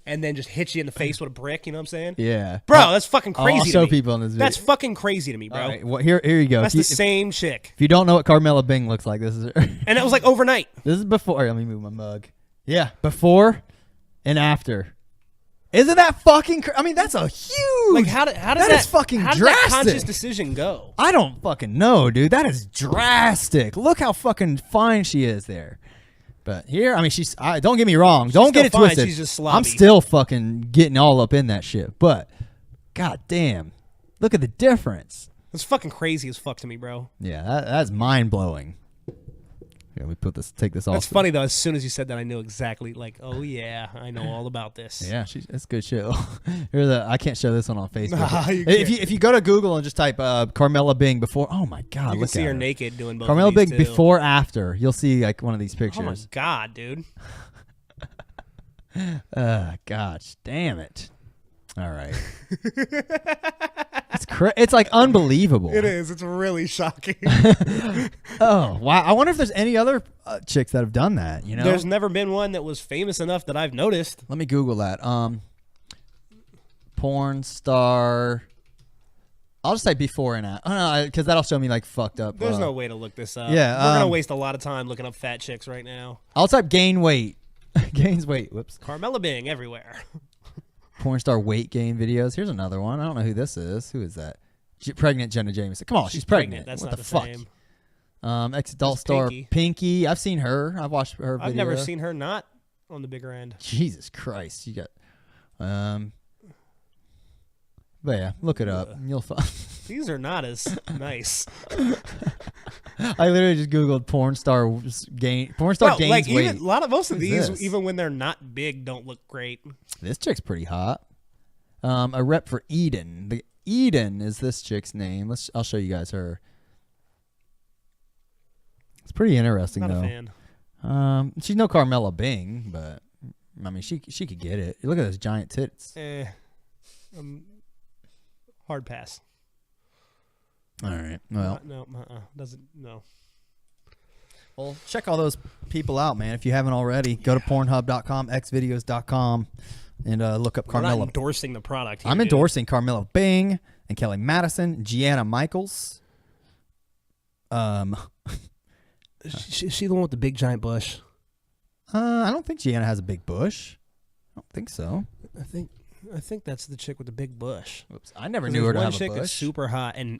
And then just hit you in the face with a brick, you know what I'm saying? Yeah. Bro, that's fucking crazy I'll to show me. people in this video. That's fucking crazy to me, bro. All right, well, here you go. That's the same chick. If you don't know what Carmela Bing looks like, this is her. And that was like overnight. This is before. Let me move my mug. Yeah, before and after. Isn't that fucking I mean, that's a huge. Like how does that is fucking how drastic. Did that conscious decision go? I don't fucking know, dude. That is drastic. Look how fucking fine she is there. But here, I mean, don't get me wrong. Don't get it fine. twisted. She's just sloppy. I'm still fucking getting all up in that shit. But, god damn, look at the difference. It's fucking crazy as fuck to me, bro. Yeah, that's mind blowing. Yeah, we take this off. That's funny though. As soon as you said that, I knew exactly. Like, oh yeah, I know all about this. Yeah, it's good shit. I can't show this one on Facebook. Nah, if you go to Google and just type Carmela Bing before, oh my god, you can look see at her her naked doing both. Carmela of these Bing too. before after. You'll see like one of these pictures. Oh my god, dude. Gosh, damn it. All right. It's it's like unbelievable. It is. It's really shocking. Oh wow! I wonder if there's any other chicks that have done that. You know, There's never been one that was famous enough that I've noticed. let me Google that. Porn star. I'll just say before and after. Oh, no, because that'll show me like fucked up. There's no way to look this up. yeah, We're going to waste a lot of time looking up fat chicks right now. I'll type gain weight. Gains weight. Whoops. Carmella Bing everywhere. Porn star weight gain videos. Here's another one. I don't know who this is. Who is that? Pregnant Jenna Jameson. Come on, she's pregnant. That's what not the the fuck? same. Ex-adult star Pinky. Pinky. I've seen her. I've watched her video. I've never seen her not on the bigger end. Jesus Christ. You got but yeah, look it up. You'll find. These are not as nice. I literally just googled porn star gains Like weight. even, most of Who's these, this? even when they're not big, don't look great. This chick's pretty hot. A rep for Eden. The Eden is this chick's name. I'll show you guys her. It's pretty interesting Not though. a fan. She's no Carmella Bing, but I mean she could get it. Look at those giant tits. Hard pass. All right. Well, No. well, check all those people out, man. If you haven't already, go to Pornhub.com, xvideos.com, and look up We're not Carmella. endorsing the product here, I'm dude. endorsing Carmella Bing and Kelly Madison, Gianna Michaels. She the one with the big giant bush. I don't think Gianna has a big bush. I don't think so. I think that's the chick with the big bush. Oops, I never knew her to one have a chick that's bush. super hot, and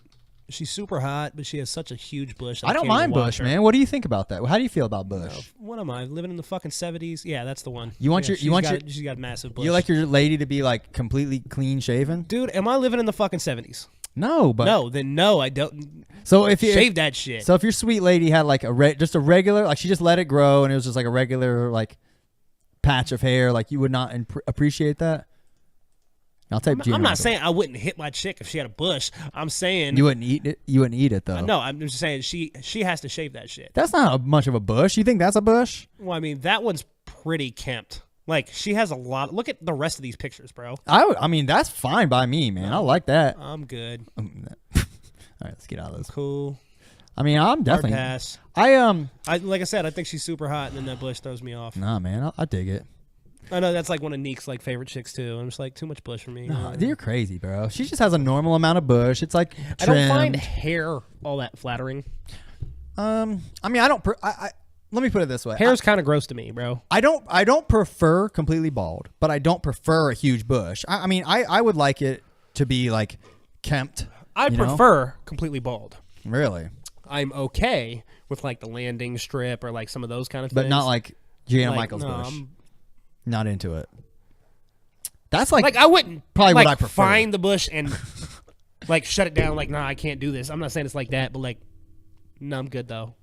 she's super hot, but she has such a huge bush. I don't mind bush, man. What do you think about that? How do you feel about bush? No, what am I living in the fucking 70s? Yeah, that's the one. You want Yeah, your she's got massive bush. you like your lady to be like completely clean shaven? Dude, am I living in the fucking 70s? No, but No, I don't. So if you Shave that shit. So if your sweet lady had like just a regular, like she just let it grow and it was just like a regular like patch of hair, like you would not appreciate that. I'll type. I'm not saying I wouldn't hit my chick if she had a bush. I'm saying you wouldn't eat it. You wouldn't eat it though. No, I'm just saying she has to shave that shit. That's not much of a bush. You think that's a bush? Well, I mean that one's pretty kempt. Like she has a lot. Look at the rest of these pictures, bro. I mean that's fine by me, man. I like that. I'm good. All right, let's get out of this. Cool. I mean, I'm definitely. Hard pass. I like I said, I think she's super hot, and then that bush throws me off. Nah, man, I dig it. I know that's like one of Neek's like favorite chicks too. I'm just like too much bush for me. No, you're crazy, bro. She just has a normal amount of bush. It's like trimmed. I don't find hair all that flattering. I mean, I don't. Let me put it this way. Hair's kind of gross to me, bro. I don't prefer completely bald, but I don't prefer a huge bush. I mean, I would like it to be like kempt. I prefer completely bald. Really? I'm okay with like the landing strip or like some of those kind of things. But not like Gianna Like, Michaels no, bush. I'm Not into it. That's like I wouldn't probably like, what I prefer. find the bush and like shut it down. Like, nah, I can't do this. I'm not saying it's like that, but like, no, I'm good though.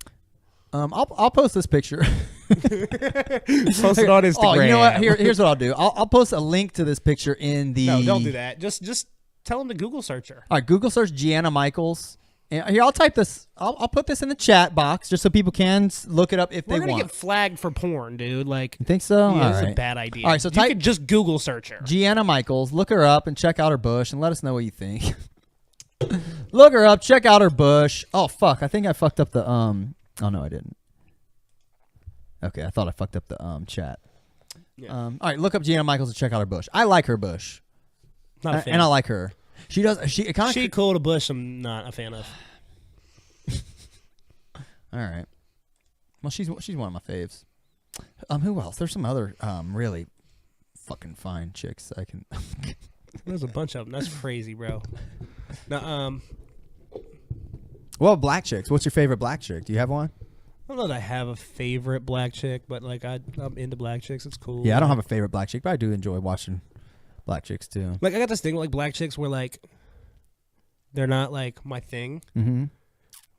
I'll post this picture. Post it on Instagram. Oh, you know what? Here's what I'll do. I'll post a link to this picture in the. No, don't do that. Just tell them to Google search her. All right, Google search Gianna Michaels. And here, I'll type this. I'll put this in the chat box just so people can look it up if We're they gonna want. get flagged for porn, dude. Like, You think so? yeah, All that's a right. bad idea. All right, so you type could just Google search her. Gianna Michaels. Look her up and check out her bush and let us know what you think. Look her up. Check out her bush. Oh fuck! I think I fucked up the Oh no, I didn't. Okay, I thought I fucked up the chat. Yeah. All right, look up Gianna Michaels and check out her bush. I like her bush, Not a fan. and I like her. She does. She kind She of. cool to bush. I'm not a fan of. All right. Well, she's one of my faves. Who else? There's some other really fucking fine chicks I can. There's a bunch of them. That's crazy, bro. Now, Well, black chicks. What's your favorite black chick? Do you have one? I don't know that I have a favorite black chick, but like I'm into black chicks. It's cool. Yeah, I don't have a favorite black chick, but I do enjoy watching black chicks too. Like I got this thing with like black chicks where like they're not like my thing, Mm-hmm.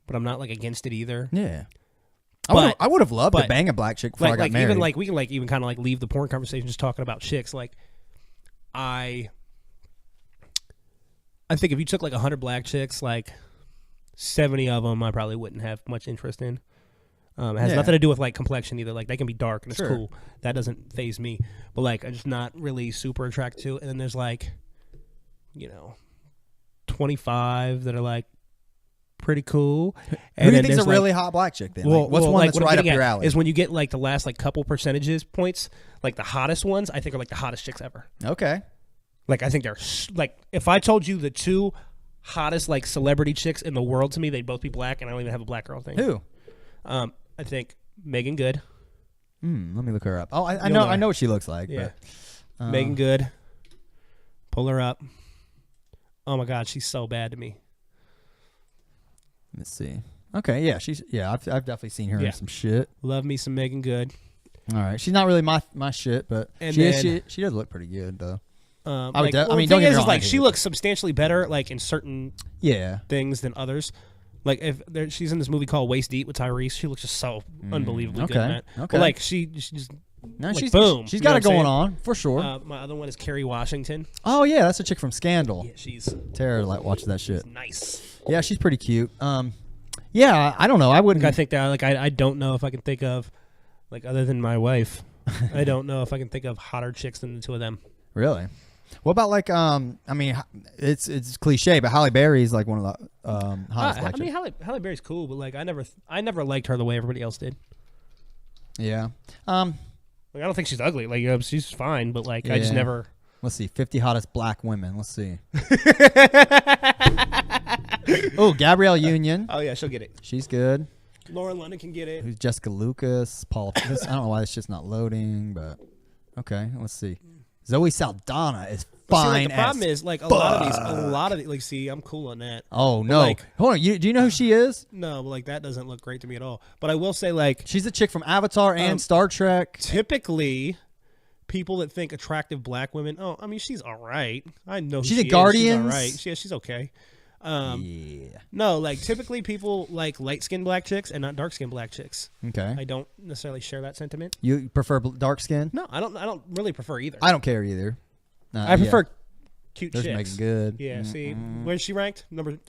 but I'm not like against it either. Yeah. But- I would have loved to but- bang a black chick before I got Like married. even like we can like even kind of like leave the porn conversation just talking about chicks. Like I think if you took like 100 black chicks, like 70 of them I probably wouldn't have much interest in. It has Yeah. nothing to do with like complexion either. Like they can be dark and it's Sure. cool. That doesn't faze me. But like I'm just not really super attracted to. And then there's like, 20 25 that are like pretty cool. Who And do you then think's a there's, really hot black chick then? Like, what's one like, that's what I'm right up getting your at alley? is when you get like the last like couple percentages points, like the hottest ones, I think are like the hottest chicks ever. Okay. Like I think they're like if I told you the two hottest like celebrity chicks in the world to me, they'd both be black, and I don't even have a black girl thing. Who? I think Megan Good. Let me look her up. Oh, I You'll know. know I her. know what she looks like. Yeah. But, Megan Good. Pull her up. Oh my God, she's so bad to me. Let's see. Okay, yeah, I've definitely seen her Yeah. in some shit. Love me some Megan Good. All right, she's not really my shit, but And she does look pretty good though. Don't mean, don't the get thing me is, wrong, I like hate she it. looks substantially better, like in certain Yeah. things than others. Like if she's in this movie called Waist Deep with Tyrese, she looks just so unbelievably good in that. Okay. But like she just No, like, she's boom. She's You know got it what I'm going saying? on for sure. My other one is Kerry Washington. Oh yeah, that's a chick from Scandal. Yeah, she's Tara like watches that shit. nice. Yeah, she's pretty cute. Yeah, I don't know. I wouldn't. I think that like I don't know if I can think of like other than my wife. I don't know if I can think of hotter chicks than the two of them. Really. What about like I mean, it's cliche, but Halle Berry's like one of the hottest black I mean, chicks. Halle Berry's cool, but like I never liked her the way everybody else did. Yeah. Like I don't think she's ugly. Like she's fine, but like I just Yeah. never. Let's see, 50 hottest black women. Let's see. Oh, Gabrielle Union. Oh yeah, she'll get it. She's good. Lauren London can get it. Who's Jessica Lucas? Paul. I don't know why it's just not loading, but okay. Let's see. Zoe Saldana is But see, fine. like, the problem as is like a lot of these. Like, see, I'm cool on that. Oh But, no! like- Hold on. Do you know who she is? No, but like that doesn't look great to me at all. But I will say, like, She's a chick from Avatar and Star Trek. typically, people that think attractive black women. Oh, I mean, she's all right. I know who She's she a is. Guardians? She's all right. She's okay. Yeah. No, like typically people like light skinned black chicks and not dark skinned black chicks. Okay. I don't necessarily share that sentiment. You prefer dark skin? No, I don't really prefer either. I don't care either. I prefer cute There's chicks. Megan Good. Yeah. See, where's she ranked?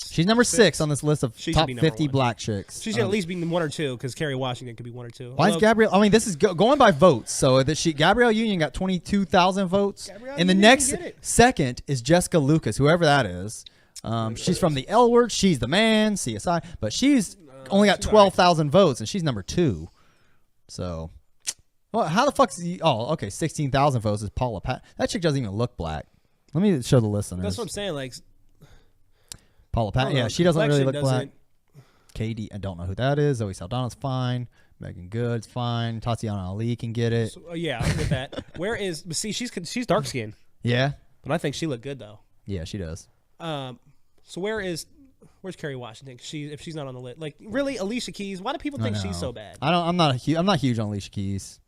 She's number 6 on this list of She should top be number 50 one. black chicks. She should at least be one or two because Kerry Washington could be one or two. Why is Although- Gabrielle? I mean, this is going by votes. So that Gabrielle Union got 22,000 votes, Gabrielle and the Union next can get it. second is Jessica Lucas, whoever that is. She's from the L Word. She's the man. CSI, but she's only got she's 12,000 votes, and she's number 2. So, well, how the fuck's okay, 16,000 votes is Paula Pat. That chick doesn't even look black. Let me show the listeners. That's what I'm saying. Like, Paula I Pat. don't Yeah, know, she doesn't really look complexion black. Katie, I don't know who that is. Zoe Saldana's fine. Megan Good's fine. Tatiana Ali can get it. So, yeah, with that. Where is? But see, she's dark skinned, Yeah, but I think she looked good though. yeah, she does. So where's Kerry Washington? If she's not on the list, like really, Alicia Keys. Why do people think she's so bad? I'm not huge on Alicia Keys.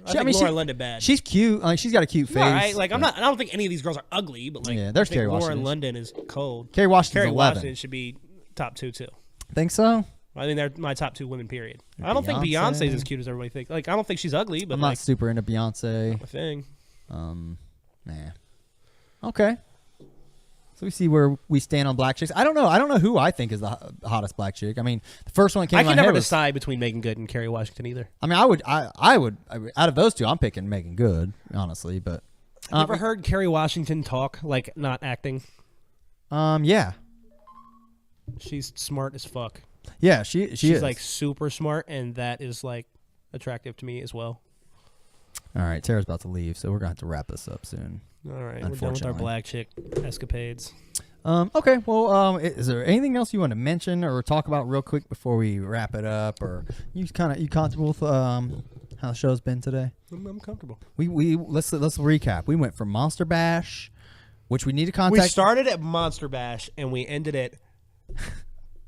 I think Lauren London bad. She's cute. She's got a cute face. all right. Like I don't think any of these girls are ugly, but like Yeah, there's I think Kerry Lauren Washington. London is cold. Kerry Washington's Kerry 11. Washington should be top 2 too. Think so? I think they're my top 2 women. Period. I don't think Beyonce. Beyonce's as cute as everybody thinks. Like I don't think she's ugly, but I'm like not super into Beyonce. a thing. Nah. Okay. So we see where we stand on black chicks. I don't know who I think is the hottest black chick. I mean, the first one that came I to my can head never was, decide between Megan Good and Kerry Washington either. I mean, I would out of those two, I'm picking Megan Good, honestly. But You ever heard Kerry Washington talk like not acting? yeah, She's smart as fuck. yeah, she's She's like super smart, and that is like attractive to me as well. All right, Tara's about to leave, so we're gonna have to wrap this up soon. All right, we're done with our Unfortunately. black chick escapades. Okay, well, is there anything else you want to mention or talk about real quick before we wrap it up? Or you comfortable with how the show's been today? I'm comfortable. Let's recap. We went from Monster Bash, which we need to We contact. started at Monster Bash, and we ended at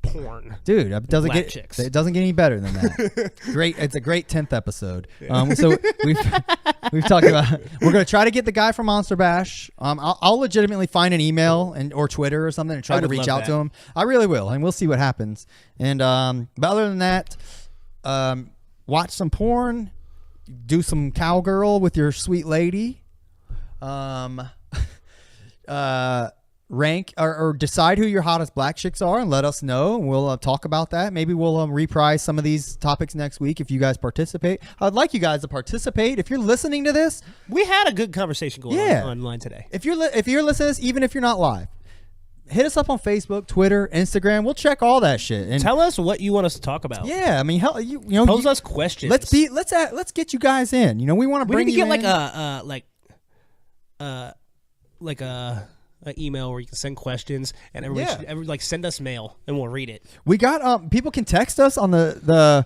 porn. Dude, it doesn't Black get chicks. it doesn't get any better than that. Great, it's a great 10th episode. So we've talked about we're gonna try to get the guy from Monster Bash. I'll legitimately find an email or Twitter or something and try I to would reach love out to that. him. I really will, and we'll see what happens. And but other than that, watch some porn, do some cowgirl with your sweet lady. Rank or decide who your hottest black chicks are and let us know, and we'll talk about that. Maybe we'll reprise some of these topics next week if you guys participate. I'd like you guys to participate. If you're listening to this, We had a good conversation going Yeah. on online today. if you're listening to this, even if you're not live, hit us up on Facebook, Twitter, Instagram. We'll check all that shit. And Tell us what you want us to talk about. yeah, I mean, hell, you know, Pose us questions. let's get you guys in. You know, we want to We bring need to you get in. like a email where you can send questions, and everybody should like send us mail, and we'll read it. We got people can text us on the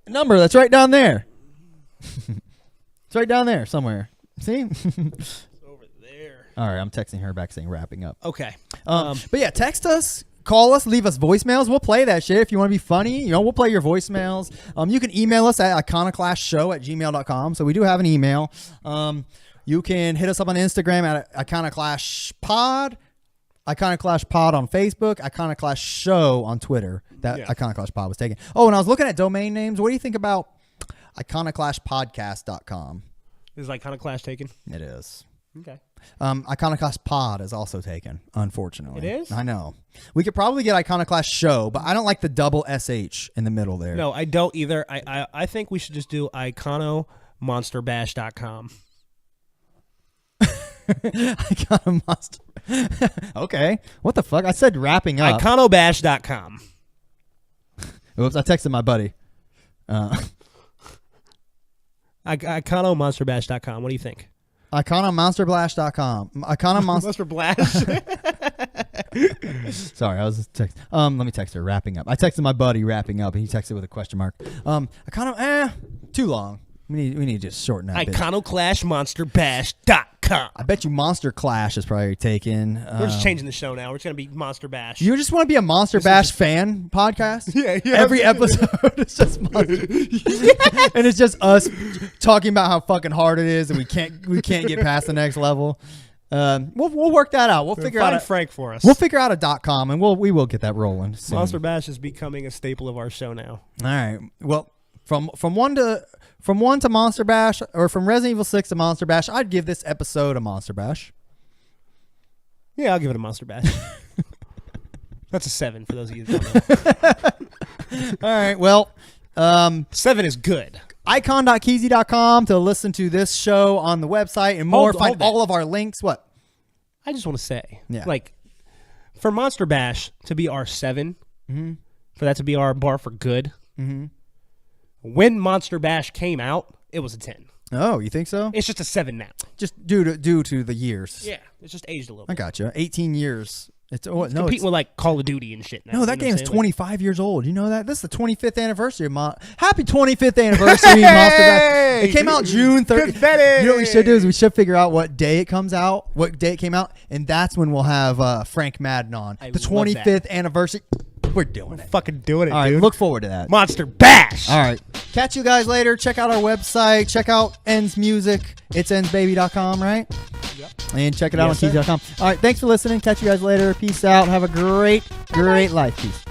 number that's right down there. It's right down there somewhere. See? It's over there. All right, I'm texting her back saying wrapping up. Okay. But yeah, text us, call us, leave us voicemails. We'll play that shit if you want to be funny. You know, we'll play your voicemails. You can email us at iconoclastshow@gmail.com. So we do have an email. You can hit us up on Instagram at iconoclashpod, iconoclashpod on Facebook, iconoclastshow on Twitter. That iconoclashpod was taken. Oh, and I was looking at domain names. What do you think about iconoclashpodcast.com? Is Iconoclash taken? It is. Okay. Iconoclast Pod is also taken, unfortunately. It is? I know. We could probably get Iconoclast Show, but I don't like the double SH in the middle there. No, I don't either. I think we should just do iconomonsterbash.com. Iconomonster. Okay. What the fuck? I said wrapping up. Iconobash.com. Oops, I texted my buddy. Iconomonsterbash.com. What do you think? Iconomonsterblast.com. Monster Blast. Sorry, I was just texting. Let me text her. Wrapping up. I texted my buddy wrapping up, and he texted with a question mark. Too long. We need to just shorten that. Iconoclashmonsterbash.com. I bet you Monster Clash is probably taken. We're just changing the show now. We're just gonna be Monster Bash. You just want to be a Monster Bash fan podcast? Yeah. Every episode is just Monster. And it's just us talking about how fucking hard it is, and we can't get past the next level. We'll work that out. We'll figure out Frank for us. We'll figure out a .com, and we will get that rolling soon. Monster Bash is becoming a staple of our show now. All right. Well, from one to Monster Bash, or from Resident Evil 6 to Monster Bash, I'd give this episode a Monster Bash. Yeah, I'll give it a Monster Bash. That's a 7 for those of you who don't know. All right. Well, 7 is good. icon.keezy.com to listen to this show on the website and more. Find all of our links. What? I just want to say, Yeah. like, for Monster Bash to be our 7, for that to be our bar for good, when Monster Bash came out, it was a 10. Oh, you think so? It's just a 7 now. Just due to the years. Yeah, it's just aged a little I bit. gotcha. 18 years. It's Competing with like Call of Duty and shit now. No, that you know game is what I'm saying? 25 years old. You know that? This is the 25th anniversary of Happy 25th anniversary, Monster Bash. It came out June 30th. Confetti! You know what we should do is we should figure out what day it comes out, what day it came out, and that's when we'll have Frank Madden on. I The love 25th anniversary. We're doing it. Fucking doing it, All right, dude. look forward to that. Monster Bash! All right. Catch you guys later. Check out our website. Check out Ends Music. It's endsbaby.com, right? Yep. And check it out Yes, on sir. keezy.com. All right. Thanks for listening. Catch you guys later. Peace out. Have a great life. Peace.